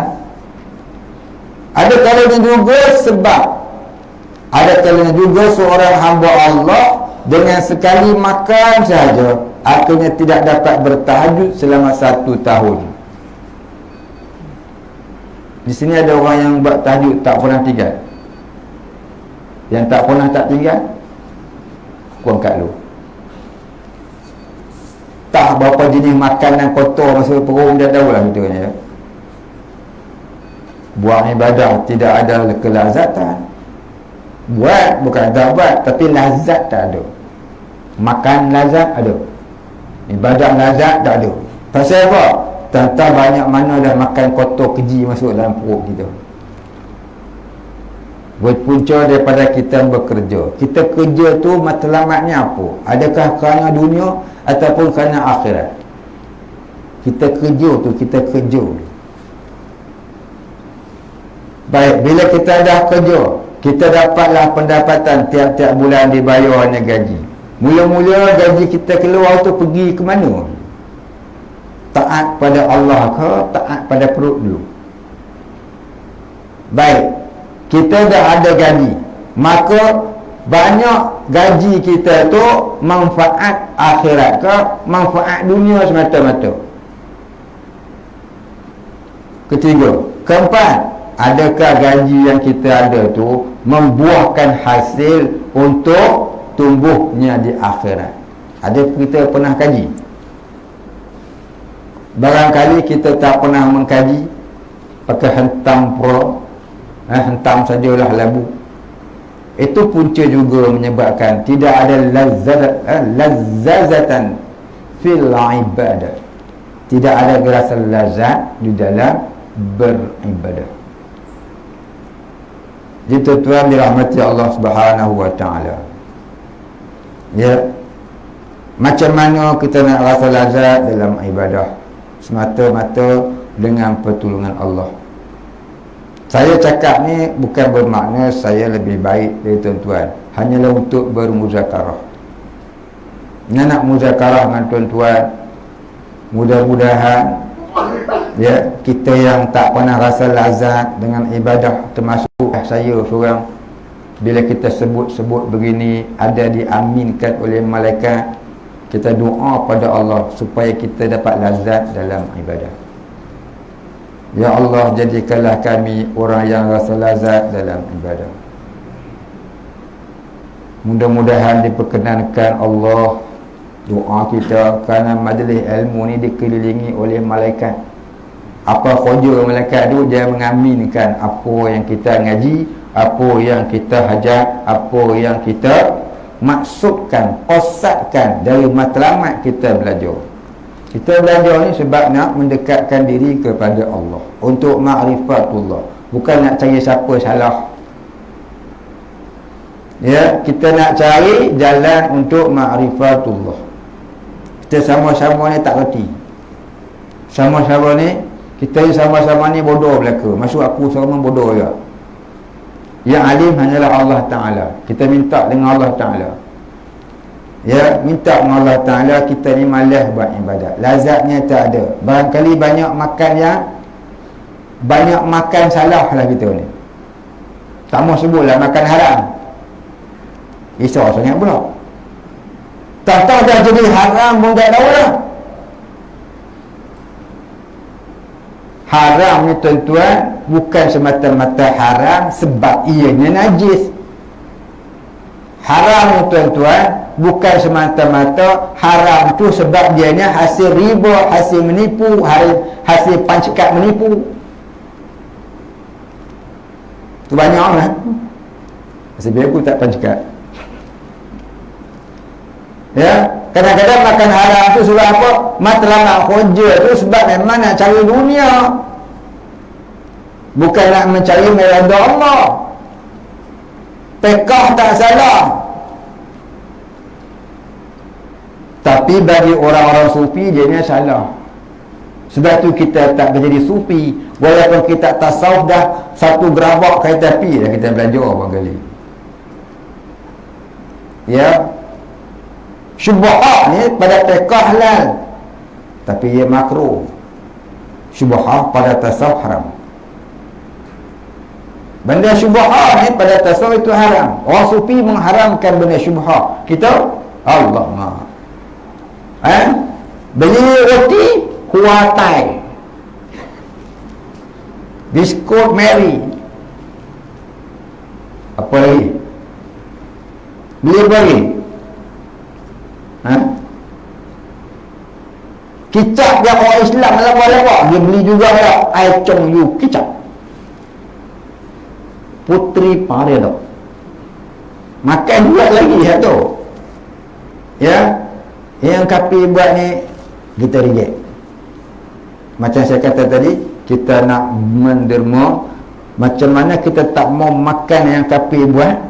Ada kalanya juga sebab, ada kalanya juga seorang hamba Allah dengan sekali makan sahaja akhirnya tidak dapat bertahajud selama 1 tahun. Di sini ada orang yang buat tahajud tak pernah tinggal. Yang tak pernah tak tinggal, aku angkat dulu. Tak berapa jenis makanan kotor masuk perut dah tahu lah gitu kan ya. Buat ibadah tidak ada kelazatan. Buat bukan tak buat, tapi lazat tak ada. Makan lazat ada, ibadah lazat tak ada. Pasal apa? Tentang banyak mana dah makan kotor keji masuk dalam perut kita. Berpunca daripada kita bekerja. Kita kerja tu matlamatnya apa? Adakah kerana dunia ataupun kerana akhirat? Kita kerja tu, kita kerja. Baik, bila kita dah kerja, kita dapatlah pendapatan tiap-tiap bulan dibayar hanya gaji. Mula-mula gaji kita keluar tu pergi ke mana? Taat pada Allah ke taat pada perut dulu? Baik, kita dah ada gaji, maka banyak gaji kita tu manfaat akhirat ke manfaat dunia semata-mata? Ketiga. Keempat, adakah gaji yang kita ada tu membuahkan hasil untuk tumbuhnya di akhirat? Ada kita pernah kaji? Barangkali kita tak pernah mengkaji, pakai hentam pro, hentam sajalah labu. Itu punca juga menyebabkan tidak ada lazazatan fil ibadah. Tidak ada rasa lazat di dalam beribadah. Jadi tuan dirahmati Allah Subhanahu wa taala. Ya. Macam mana kita nak rasa lazat dalam ibadah? Semata-mata dengan pertolongan Allah. Saya cakap ni bukan bermakna saya lebih baik dari tuan-tuan, hanyalah untuk bermuzakarah. Nak muzakarah dengan tuan-tuan, mudah-mudahan ya, kita yang tak pernah rasa lazat dengan ibadah, termasuk saya seorang, bila kita sebut-sebut begini, ada diaminkan oleh malaikat, kita doa pada Allah supaya kita dapat lazat dalam ibadah. Ya Allah, jadikanlah kami orang yang rasa lazat dalam ibadah. Mudah-mudahan diperkenankan Allah doa kita, kerana majlis ilmu ni dikelilingi oleh malaikat. Apa kerja malaikat tu? Dia mengaminkan apa yang kita ngaji, apa yang kita hajat, apa yang kita maksudkan, qasadkan dari matlamat kita belajar. Kita belajar ni sebab nak mendekatkan diri kepada Allah, untuk ma'rifatullah, bukan nak cari siapa salah. Ya, kita nak cari jalan untuk ma'rifatullah. Kita sama-sama ni tak reti. Sama-sama ni, kita sama-sama ni bodoh belaka. Maksud aku sama bodoh juga. Yang alim hanyalah Allah Ta'ala. Kita minta dengan Allah Ta'ala. Ya, minta dengan Allah Ta'ala. Kita ni malas buat ibadat, lazatnya tak ada. Barangkali banyak makan salah lah kita ni. Tak mau sebutlah makan haram. Risau sangat pula. Tak-tak dah jadi haram pun tak tahu lah. Haram ni tuan-tuan bukan semata-mata haram sebab ianya najis. Haram ni tuan-tuan bukan semata-mata haram tu sebab dianya hasil riba, hasil menipu, hasil pancekat menipu. Tu banyak lah. Hasil biar aku tak pancekat. Ya, kadang-kadang makan haram tu sebab apa? Matlamat kerja tu sebab memang nak cari dunia, bukan nak mencari merada Allah. Pekah tak salah, tapi bagi orang-orang sufi dia ni salah. Sebab tu kita tak menjadi sufi, walaupun kita tasawuf dah satu gerabak kereta api dah kita belajar berapa kali. Ya, syubhat ni pada fiqh halal, tapi ia makruh. Syubhat pada tasawuf haram. Benda syubhat ni pada tasawuf itu haram. Orang sufi mengharamkan benda syubhat. Kita Allah maaf. Beli roti kuatai, biskut Mary, apa lagi? Beli bagi kicap yang orang Islam lama-lama dia beli juga lah. I Chong Yu kicap Putri Paredok makan juga lagi tu. Ya, yang kapi buat ni kita reject. Macam saya kata tadi, kita nak menderma. Macam mana kita tak mau makan yang kapi buat,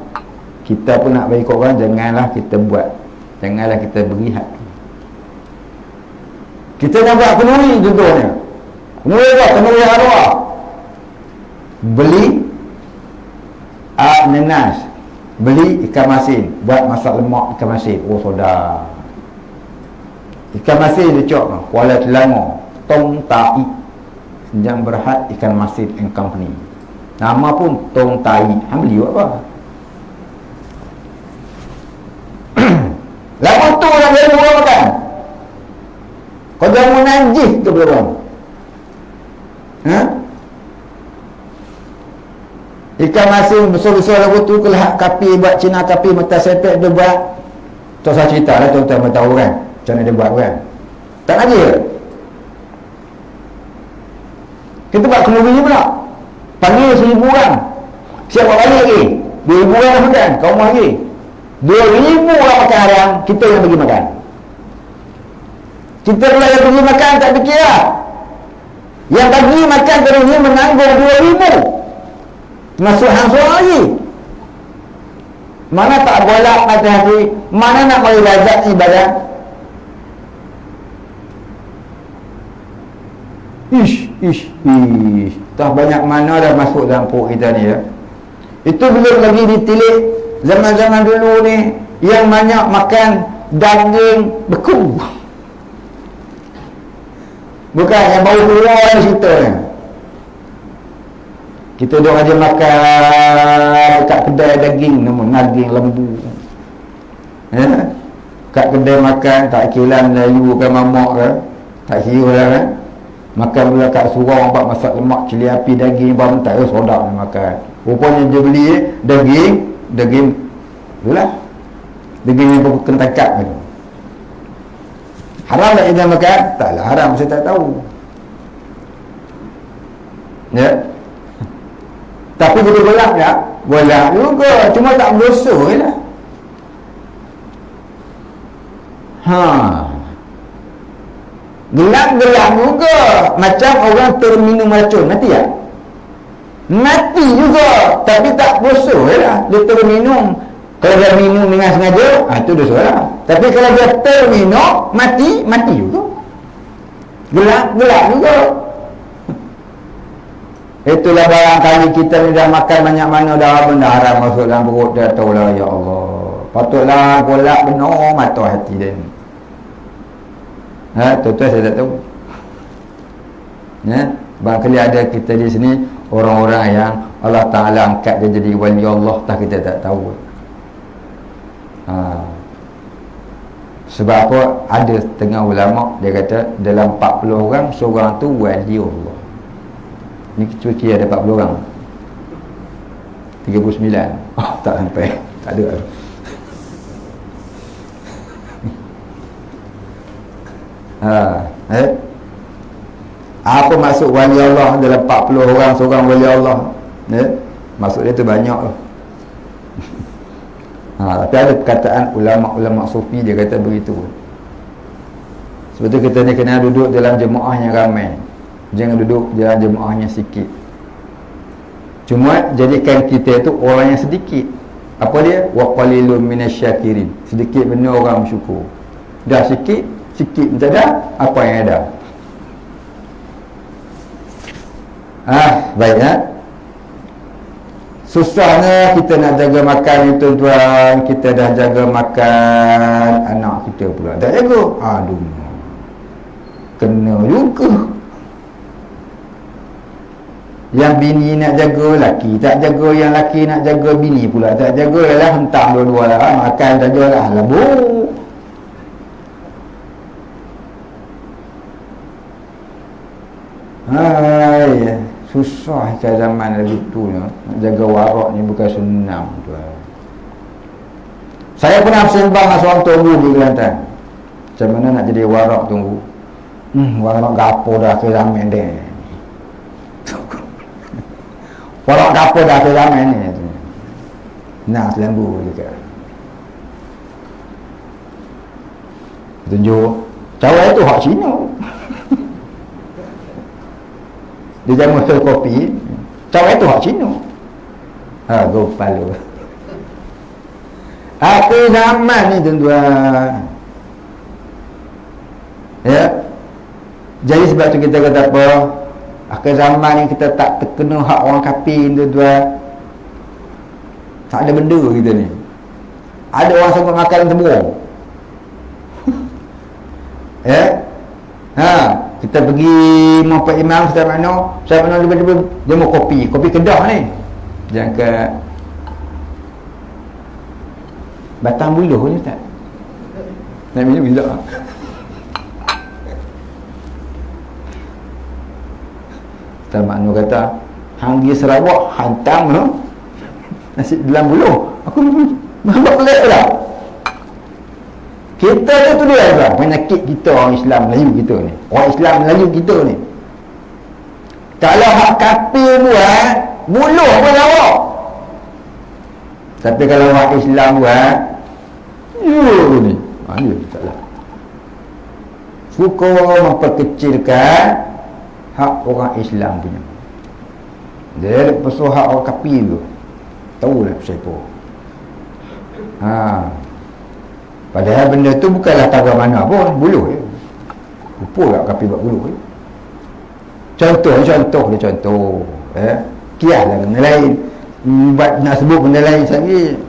kita pun nak bagi korang, janganlah kita buat, janganlah kita beri hak. Kita nak buat kenduri contohnya. Kenduri apa? Kenduri arwah. Beli nenas, beli ikan masin, buat masak lemak ikan masin. Oh saudara, ikan masin dia cok Kuala Selangor, Tong Tai, Senjang Berhad Ikan Masin and Company. Nama pun Tong Tai. Hang beli buat apa? Lama tu orang dia orang makan. Kau jangan najis ke belum? Ikan masin besar-besar lagu tu kelahak kapi buat Cina kapi mata sepet dia buat. Tu saya cerita lah tuan-tuan tahu kan macam mana dia buat kan. Tak najis ke? Kita buat kenduri ni pula, panggil 1,000 orang, siap buat balik lagi 2,000 orang dah makan, kau mau lagi 2,000 orang makan haram, kita yang bagi makan. Kita pula yang bagi makan tak fikir lah. Yang bagi makan terus ni menanggung 2,000, masuk hang seorang lagi. Mana tak bolak hati-hati, mana nak bagi lazat ibadah. Ish. Tak banyak mana dah masuk dalam perut kita ni ya. Itu belum lagi ditilik zaman-zaman dulu ni yang banyak makan daging beku. Bukan yang bau keluar dari situ ni. Kita duduk aja makan kat kedai daging, namun daging lembu. Ya? Kat kedai makan tak kilan Melayu ke mamak ke, tak kira lah kan. Makan pula kat surau buat masak lemak, cili api, daging, bahan tak ada sodak nak makan. Rupanya dia beli daging itulah. Daging yang berkentakak tu. Haram tak kita makan? Taklah haram, saya tak tahu. Ya. Tapi kita golak tak? Golak juga, cuma tak berdosa je lah. Gelap-gelap juga. Macam orang terminum racun, mati tak? Mati juga, tapi tak berdosa je lah. Dia terminum. Kalau dia minum dengan sengaja, itu dosa lah. Tapi kalau dia terminum, mati juga. Gelap juga. Itulah barangkali kita ni dah makan banyak mana dah benda haram masuk dalam perut dah tahulah, ya Allah. Patutlah golak benar mata hati dia ni. Tuan-tuan saya tak tahu. Ya, barangkali ada kita di sini orang-orang yang Allah Ta'ala angkat dia jadi wali Allah, tak kita tak tahu. Sebab apa? Ada setengah ulama dia kata dalam 40 orang seorang tu wali Allah. Ni cuci ada 40 orang, 39. Tak sampai, tak ada. Apa maksud wali Allah dalam 40 orang seorang wali Allah? Maksud dia tu banyak lah. Tapi ada perkataan ulama-ulama sufi, dia kata begitu. Sebab tu kita ni kena duduk dalam jemaah yang ramai, jangan duduk dalam jemaah yang sikit. Cuma jadikan kita tu orang yang sedikit. Apa dia? Wa qalilun minasyakirin. Sedikit benar orang bersyukur. Dah sikit macam dah apa yang ada. Baik. Susahnya kita nak jaga makan ni tuan-tuan. Kita dah jaga makan anak kita pula tak jaga. Aduh, kena juga. Yang bini nak jaga, laki tak jaga. Yang laki nak jaga, bini pula tak jaga. Yalah, hentam dua-dua lah. Makan saja lah, labuk. Susah ke zaman lagi tu ni. Nak jaga warak ni bukan senang tuan. Saya pernah sembang dengan seorang tunggu di Kelantan. Macam mana nak jadi warak tunggu? Warak gapo dah ke zaman dia. Warak gapo dah ke zaman ni. Nah, selembu juga. Tunjuk cawan tu hak Cina. Dia jamu kopi, cawan tu hak Cina. Gopalo. Akhir zaman ni tuan-tuan. Ya. Jadi sebab tu kita kata apa? Akhir zaman ni kita tak terkena hak orang kafir tuan-tuan. Tak ada benda kita ni. Ada orang sanggup makan temurung. Ya. Kita pergi mampu imam saya mana dia mau kopi Kedah ni. Jangan ke Batang Buluh ni tak. Nak minum bila? Ustaz Maknu kata, hang pergi Sarawak hantam no. Nasi dalam buluh. Aku nampak pelik lah. Kita tu dia lah penyakit kita orang Islam Melayu kita ni. Orang Islam Melayu kita ni. Kalau hak kafir buat, buluh pun lawak. Tapi kalau hak Islam buat, ni. Ni taklah. Suka memperkecilkan hak orang Islam punya. Dia lepas tu hak orang kafir tu. Tahu lah siapa. Padahal benda tu bukanlah tagar mana pun, buluh je. Rupa tak kafir buat buluh je. Contoh. Kiaslah benda lain. Buat nak sebut benda lain lagi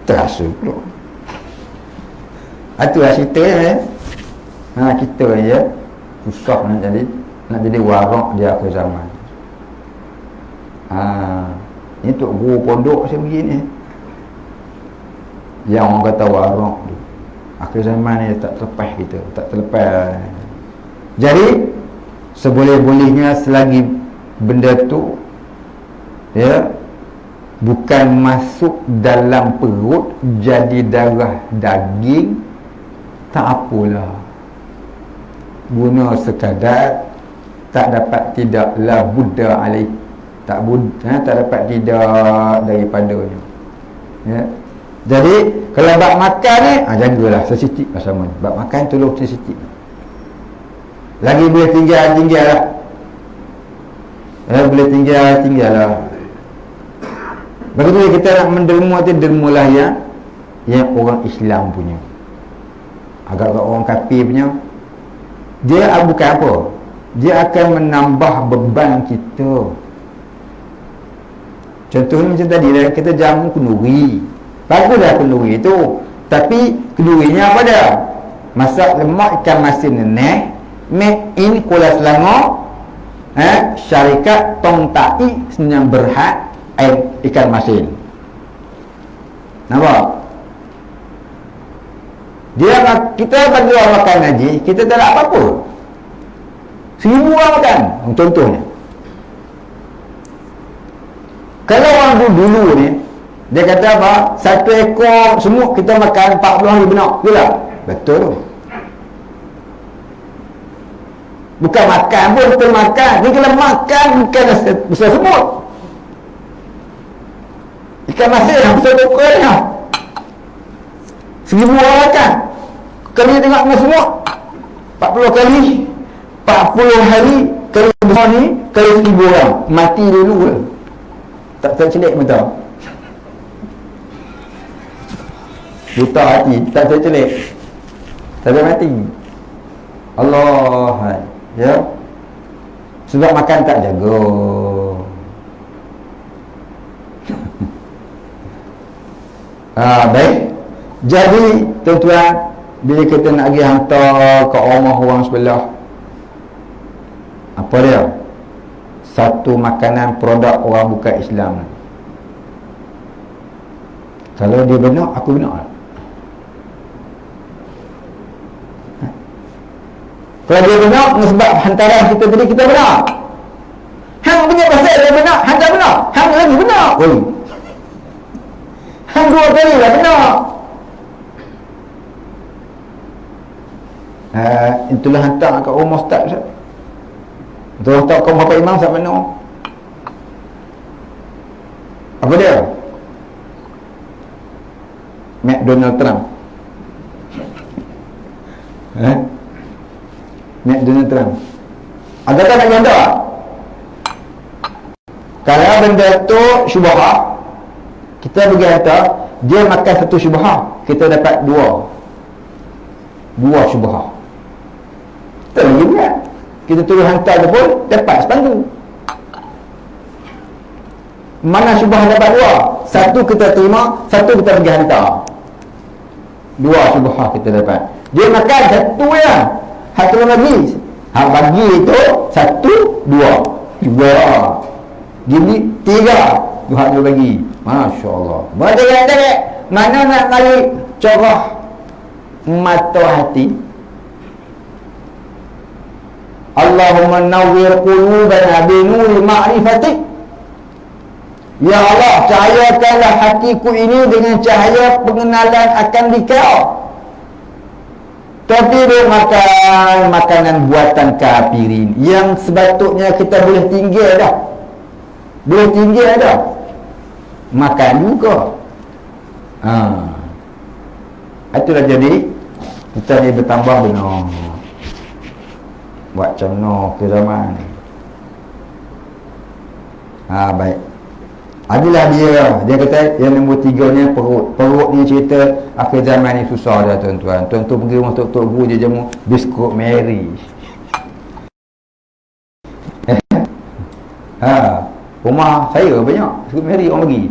terasa pula. Itulah cerita kita ya. Susah nak jadi warak di akhir zaman. Ni tok guru pondok saya begini. Yang orang kata warak tu. Akhir zaman ni tak terlepas kita, tak terlepas. Jadi seboleh-bolehnya selagi benda tu bukan masuk dalam perut jadi darah daging, tak apalah. Guna sekadar tak dapat tidak la budda alaih, tak dapat tidak daripadanya. Jadi kalau bab makan ni jagalah sesitik lah sama. Bab makan tolong sesitik. Lagi boleh tinggal lah. Boleh tinggal lah. Begitu kita nak menderma tu, dermalah yang orang Islam punya. Agak-agak orang kafir punya, dia bukan apa, dia akan menambah beban kita. Contohnya macam tadi lah, kita jamu kenduri. Baguslah kenduri tu, tapi kendurinya apa dia? Masak lemak ikan masin nenek, made in Kuala Selangor, syarikat Tong Tai Senyang Berhad ikan masin. Nampak? Kita bagi orang makan haji, kita tak ada apa-apa. 1000 orang makan, contohnya. Kalau orang dulu ni, dia kata apa? 1 ekor semut kita makan 40 hari benak. Betul tak? Betul tu. Bukan makan pun, betul makan. Ni kalau makan bukan besar semut. Ikan masin yang besar pokok ni 1000 orang makan. Kali tengok dengan semut 40 kali 40 hari kali besar ni, kali 1000 orang. Mati dulu lah. Tak tercelik mata. Buta hati, tak tercelik. Tak ada mati. Allah. Ya. Sebab makan tak jaga. Baik. Jadi tuan-tuan, bila kita nak pergi hantar ke rumah orang sebelah, apa dia? Satu makanan produk orang bukan Islam. Kalau dia benar, aku benar. Kalau dia benar, sebab hantaran kita tadi kita benar. Hang punya pasal dia benar, hang tak benar. Hang lagi benar. Hang 2 kali lah benar. Itulah hantar kat rumah ustaz. Itu hantar kat rumah Pak Imam sampai mana? Apa dia? McDonald Trump. McDonald Trump. Adakah nak janda? Kalau benda tu syubhah, kita pergi hantar, dia makan satu syubhah, kita dapat dua syubhah. Tak lagi berat. Kita turun hantar tu pun dapat sepandu. Mana syubhah dapat 2? Satu kita terima, satu kita pergi hantar. 2 syubhah kita dapat. Dia makan satu ya, satu lagi. Hak bagi itu 1, 2. 2. Gini 3. Hak dia bagi. Masya-Allah. Berdekat-dekat. Mana nak tarik corah mata hati? Allahumma nawwir qulubana bi nuri ma'rifatik. Ya Allah, cahayakanlah hatiku ini dengan cahaya pengenalan akan Dikau. Tapi dia makan makanan buatan kafirin yang sepatutnya kita boleh tinggal dah. Boleh tinggal dah. Makan juga. Itulah jadi kita ni bertambah benar. Buat macam mana ke zaman. Baik. Adalah dia kata yang nombor 3 ni perut ni cerita akhir zaman ni susah dah tuan-tuan. Tuan-tuan pergi rumah tok guru dia jamu biskut Mary. Rumah saya banyak biskut Mary orang bagi.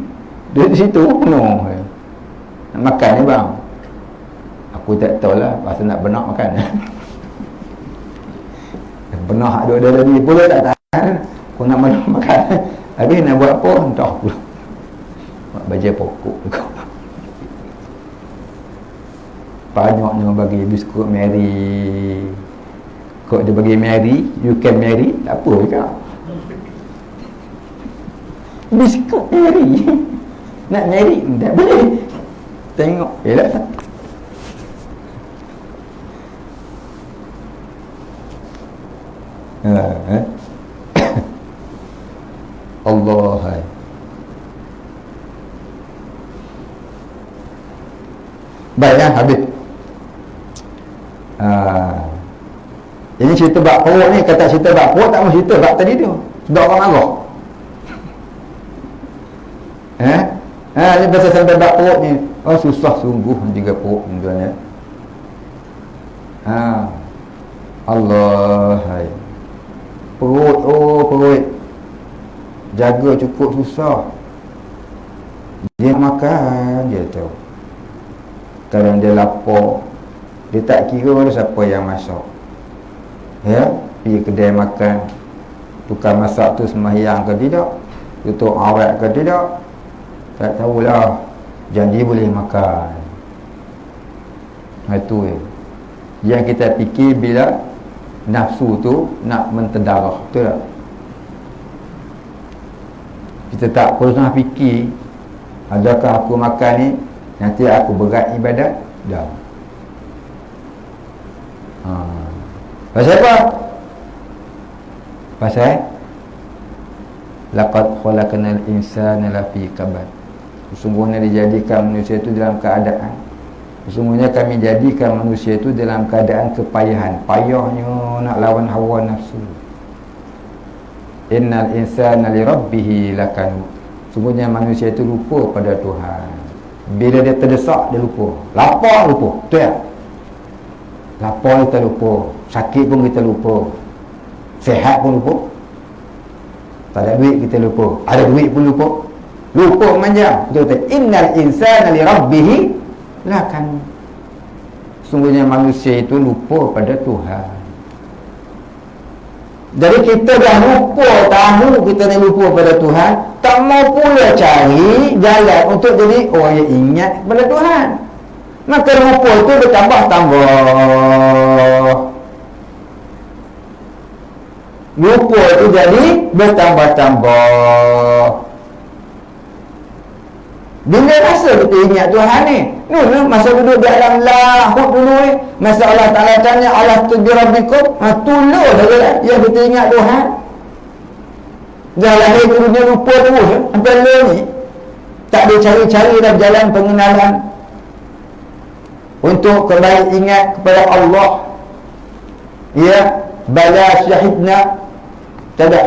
Dia di situ penuh. Nak makan ni bang. Aku tak tahulah pasal nak benak makan. Benak ada tadi pula tak tahan. Aku nak benak makan. Habis nak buat apa? Entah pula. Buat baja pokok. Banyaknya bagi biskut Mary. Kok dia bagi Mary, you can marry, tak apa juga. Biskut Mary. Nak marry, tak boleh. Tengok, yelah. Allah hai. Baik, habis. Ini cerita bab perut ni. Kata cerita bab perut, tak mahu cerita bab tadi tu. Sebab orang marah. Ni pasal sampai bab perut ni. Oh, susah sungguh juga perut ni tuan ya. Allah hai. Perut, perut. Jaga cukup susah. Dia makan je tu. Kadang dia lapar, dia tak kira ada siapa yang masak. Ya, pergi kedai makan, tukang masak tu sembahyang ke tidak, tutup aurat ke tidak, tak tahulah. Janji boleh makan. Itu yang kita fikir bila nafsu tu nak menterdarah, betul tak? Kita tak pernah fikir, adakah aku makan ni nanti aku berat ibadat? Dah. Pasal apa? Pasal laqad khalaqnal insana lafi kabad. Sesungguhnya dijadikan manusia itu dalam keadaan, sesungguhnya kami jadikan manusia itu dalam keadaan kepayahan. Payahnya nak lawan hawa nafsu. Innal insana li rabbih lakanud. Sesungguhnya manusia itu lupa pada Tuhan. Bila dia terdesak, dia lupa. Lapar, lupa. Betul tak? Lapar kita lupa. Sakit pun kita lupa. Sehat pun lupa. Tak ada duit kita lupa. Ada duit pun lupa. Lupa manja. Betul tak? Innal insana li rabbih lakanud. Sesungguhnya manusia itu lupa pada Tuhan. Jadi kita dah lupa, tahu kita ni lupa pada Tuhan, tak mau pula cari jalan untuk jadi orang yang ingat pada Tuhan. Maka lupa itu bertambah-tambah. Lupa itu jadi bertambah-tambah. Bila rasa kita ingat Tuhan ni? Dulu masa duduk di alam lahut dulu ni, masa Allah Ta'ala tanya Allah tu birabbikum, tulus saja lah yang kita ingat Tuhan. Dah lahir ke dunia lupa terus sampai lah ni. Tak ada cari-cari dalam jalan pengenalan untuk kembali ingat kepada Allah. Ya, bala syahidna. Tak ada.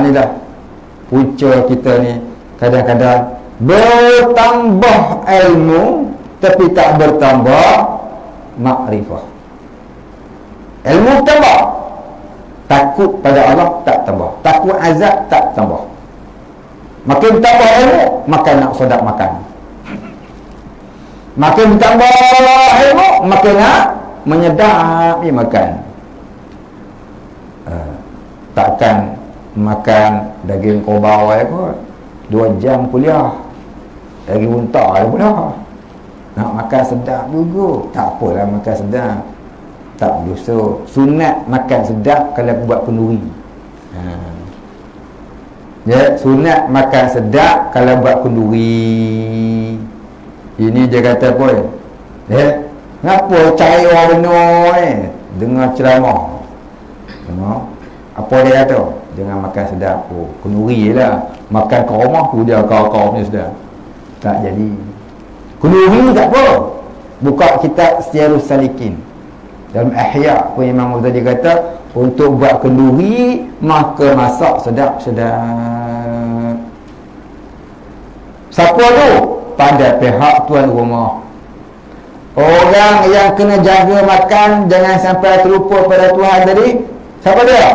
Ni dah punca kita ni. Kadang-kadang bertambah ilmu tapi tak bertambah makrifah. Ilmu tambah, takut pada Allah tak tambah, takut azab tak tambah. Makin tambah ilmu, makin nak sedap makan. Makin tambah ilmu, makin nak menyedap makan. Takkan makan daging kobau kot 2 jam kuliah lagi muntah pula. Nak makan sedap juga, tak apalah makan sedap, tak dosa. Sunat makan sedap kalau buat kenduri. Ya, sunat makan sedap kalau buat kenduri. Ini dia kata apa? Kenapa cari orang benar dengar ceramah? Apa dia kata? Jangan makan sedap. Kenduri je lah. Makan kat rumah tu dia kau punya sedap. Tak jadi. Kenduri tak apa. Buka kitab Syiarus Salikin. Dalam Ihya pun Imam Ghazali kata, untuk buat kenduri maka masak sedap-sedap. Siapa tu? Pada pihak tuan rumah. Orang yang kena jaga makan jangan sampai terlupa pada Tuhan tadi, siapa dia?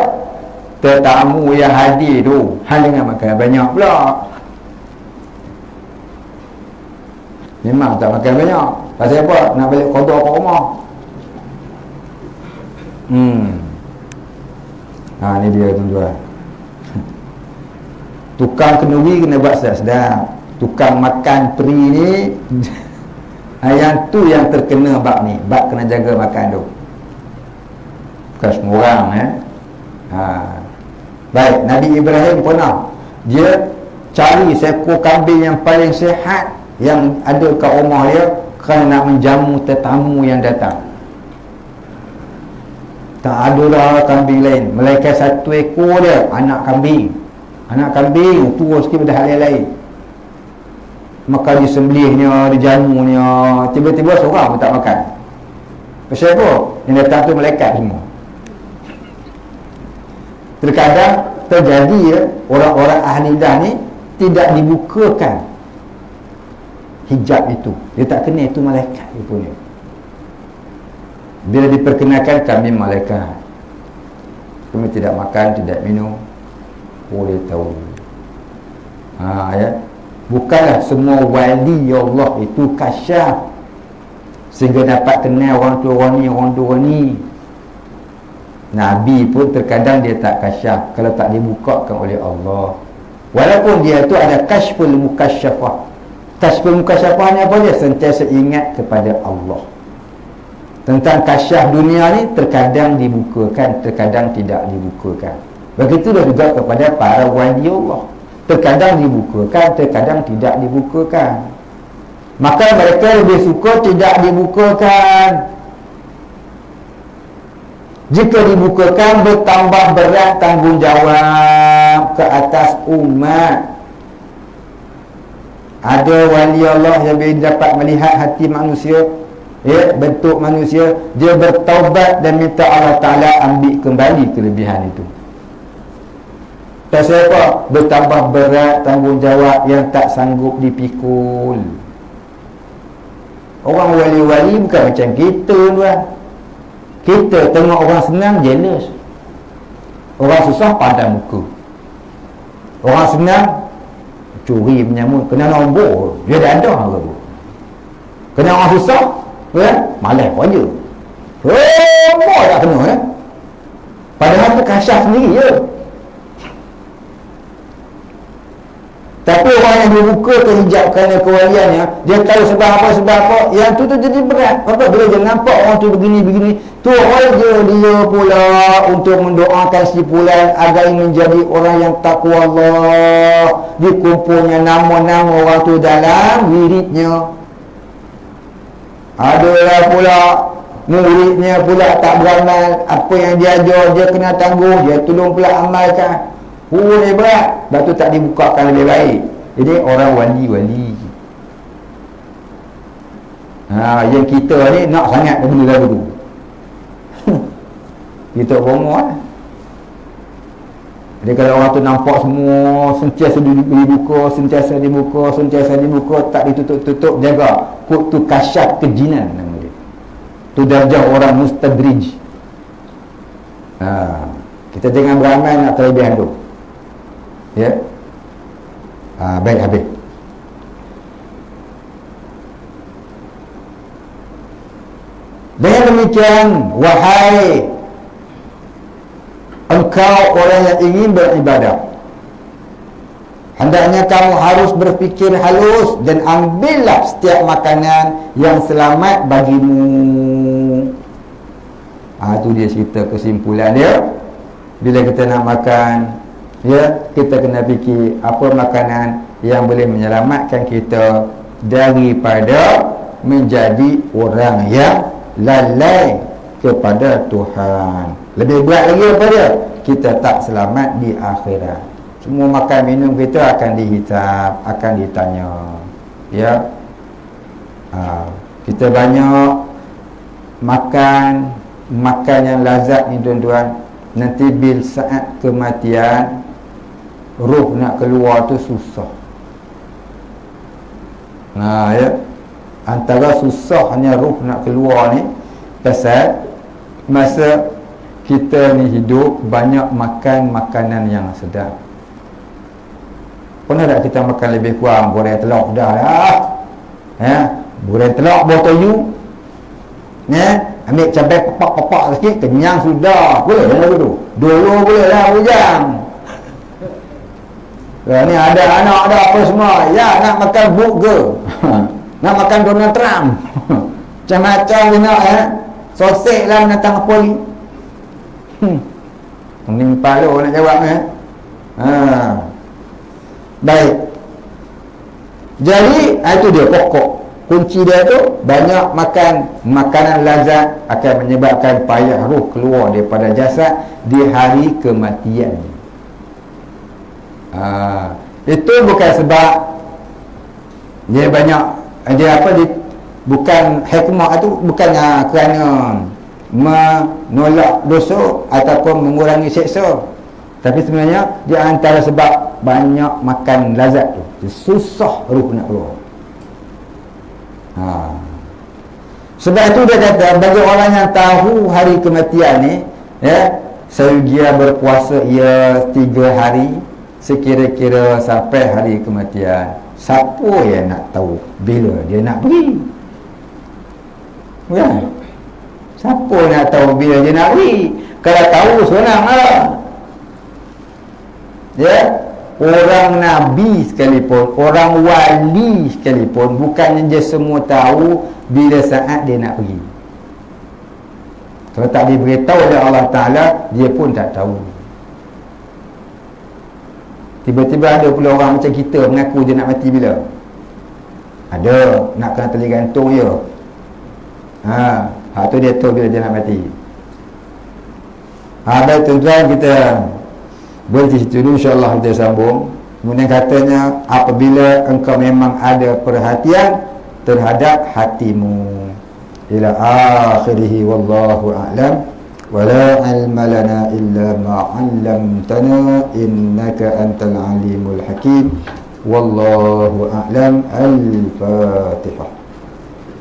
Tetamu yang hadir tu, hal dengan makan banyak pula. Memang tak makan banyak. Pasal apa? Nak balik qada ke rumah. Ni dia tuan-tuan. Tukang kenduri kena buat sedap-sedap. Tukang makan peri ni yang tu yang terkena bab ni. Bab kena jaga makan tu. Bukan semua orang Baik, Nabi Ibrahim pernah dia cari seekor kambing yang paling sihat yang ada kat rumah dia kerana nak menjamu tetamu yang datang. Tak ada dah kambing lain, melainkan satu ekor dia, anak kambing. Anak kambing tua sikit pada hal yang lain. Maka disembelihnya, dijamunya, tiba-tiba seorang pun tak makan. Pasal apa? Yang datang tu malaikat semua. Terkadang terjadi orang-orang ahli dah ni tidak dibukakan hijab itu. Dia tak kena itu malaikat dia punya. Bila diperkenalkan kami malaikat, kami tidak makan, tidak minum, boleh tahu. Bukanlah semua wali Allah itu kasyaf sehingga dapat kenal orang tu orang ni, orang tu orang ni. Nabi pun terkadang dia tak kasyaf kalau tak dibukakan oleh Allah. Walaupun dia tu ada kashful mukasyafah. Kashful mukasyafah ni apa dia? Sentiasa ingat kepada Allah. Tentang kasyaf dunia ni terkadang dibukakan, terkadang tidak dibukakan. Begitulah juga kepada para wali Allah. Terkadang dibukakan, terkadang tidak dibukakan. Maka mereka lebih suka tidak dibukakan. Jika dibukakan, bertambah berat tanggungjawab ke atas umat. Ada wali Allah yang bila dapat melihat hati manusia, bentuk manusia, dia bertaubat dan minta Allah Ta'ala ambil kembali kelebihan itu. Pasal apa? Bertambah berat tanggungjawab yang tak sanggup dipikul. Orang wali-wali bukan macam kita tuan. Kita tengok orang senang, jealous. Orang susah, pandang muka. Orang senang, curi menyamut, kena nombor, dia dah ada ke tu. Kena orang susah, malas aja. Semua tak kena Padahal tu kasyaf sendiri je. Tapi orang yang dibuka ke hijab kerana kewaliannya, dia tahu sebab apa, yang tu jadi berat. Apa bila dia nampak orang tu begini, tu orang dia pula untuk mendoakan si fulan agar menjadi orang yang takwa Allah. Dikumpulnya nama-nama orang tu dalam wiridnya. Adalah pula muridnya pula tak beramal, apa yang dia ajar dia kena tanggung, dia tolong pula amalkan. Dia berat, sebab tu tak dibukakan lebih baik. Jadi orang wali-wali yang kita ni nak sangat benda lagu tu. Kita bomoh Jadi kalau orang tu nampak semua sentiasa dibuka, tak ditutup-tutup, jaga. Kut tu kasyaf kejinan nama dia. Tu darjah orang mustadrij. Kita jangan beramal nak terlebihan tu. Baik, habis. Dengan demikian, wahai engkau orang yang ingin beribadah, hendaknya kamu harus berfikir halus dan ambillah setiap makanan yang selamat bagimu. Itu dia cerita kesimpulan dia. Bila kita nak makan, kita kena fikir apa makanan yang boleh menyelamatkan kita daripada menjadi orang yang lalai kepada Tuhan. Lebih berat lagi daripada kita tak selamat di akhirat. Semua makan minum kita akan dihisab, akan ditanya. Kita banyak makan yang lazat ni tuan-tuan, nanti bil saat kematian roh nak keluar tu susah. Antara susahnya roh nak keluar ni pasal masa kita ni hidup banyak makan makanan yang sedap. Pernah tak kita makan lebih kurang goreng telur dah lah. Goreng telur buah toyu, ambil cabai pepak-pepak sikit, kenyang sudah. Boleh lah tu. Dulu boleh lah bujang. Ni ada anak, ada apa semua. Ya, nak makan burger. Nak makan Donald Trump. Macam-macam dia nak, sosek lah menatang apa ni. Pening kepala nak jawab, Baik. Jadi, itu dia pokok. Kunci dia tu, banyak makan makanan lazat akan menyebabkan payah roh keluar daripada jasad di hari kematian. Itu bukan sebab dia banyak, bukan hikmah itu bukannya kerana menolak dosa ataupun mengurangi seksa, tapi sebenarnya dia antara sebab banyak makan lazat tu susah roh nak keluar. Sebab itu dia kata, bagi orang yang tahu hari kematian ni, selgia berpuasa ia 3 hari sekira-kira sampai hari kematian. Siapa yang nak tahu bila dia nak pergi? Kan? Siapa nak tahu bila dia nak pergi? Kalau tahu senanglah. Orang Nabi sekalipun, orang wali sekalipun, bukannya dia semua tahu bila saat dia nak pergi. Kalau tak diberitahu oleh Allah Ta'ala, dia pun tak tahu. Tiba-tiba ada pula orang macam kita mengaku dia nak mati bila? Ada, nak kena tali gantung je. Hak tu dia tahu bila dia nak mati. Baik tuan-tuan, kita berhenti situ dulu, insyaAllah kita sambung. Kemudian katanya, apabila engkau memang ada perhatian terhadap hatimu. Ila akhirih, wallahu a'lam. Wala ilma lana illa ma'allamtana innaka antal alimul hakim. Wallahu a'lam. Al-Fatihah.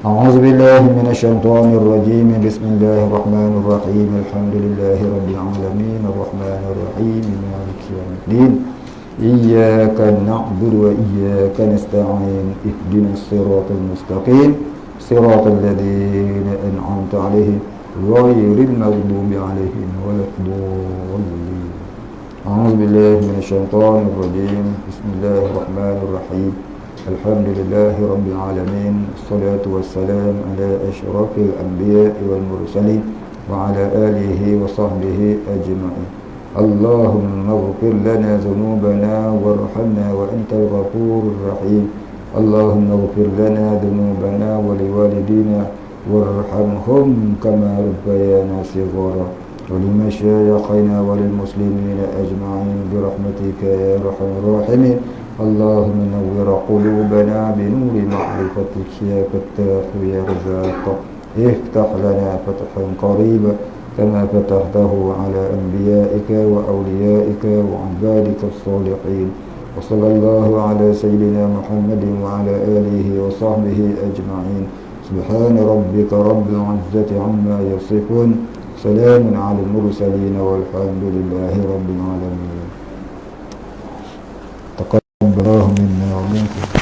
A'udzu billahi minasyaitonir rajim. Bismillahirrahmanirrahim. Alhamdulillahi rabbil alamin arrahmanir rahim maliki yaumiddin. Iyyaka na'budu wa iyyaka nasta'in. Ihdinas siratal mustaqim. Siratal ladzina an'amta 'alaihim ghairil maghdubi 'alaihim waladdallin. A'udzu billahi minasyaitonir rajim. Bismillahirrahmanirrahim. Alhamdulillahi rabbil alamin. Assalatu wassalamu ala asyrafil anbiya'i wal mursalin wa ala alihi wa sahbihi ajma'in. Allahumma ighfir lana dhunubana warhamna wa antal ghafurur rahim. Allahumma ighfir lana dhunubana wa liwalidina warhamhum kama rabbayana shighara wa limashayikhina wa lil muslimina ajma'in birahmatika ya arhamar rahimin. Allahumma nawwir qulubana binuri ma'rifatik ya fattah ya razzaq. Iftah lana fathan qariba kama fatahtahu ala anbiya'ika wa awliya'ika wa 'ibadika as-salihin. Wa sallallahu ala sayyidina Muhammadin wa ala alihi wa sahbihi ajma'in. Subhana rabbika rabbil 'izzati 'amma yasifun. Salamun 'alal mursalin walhamdulillahi rabbil alamin. تقبل الله منا ومنكم.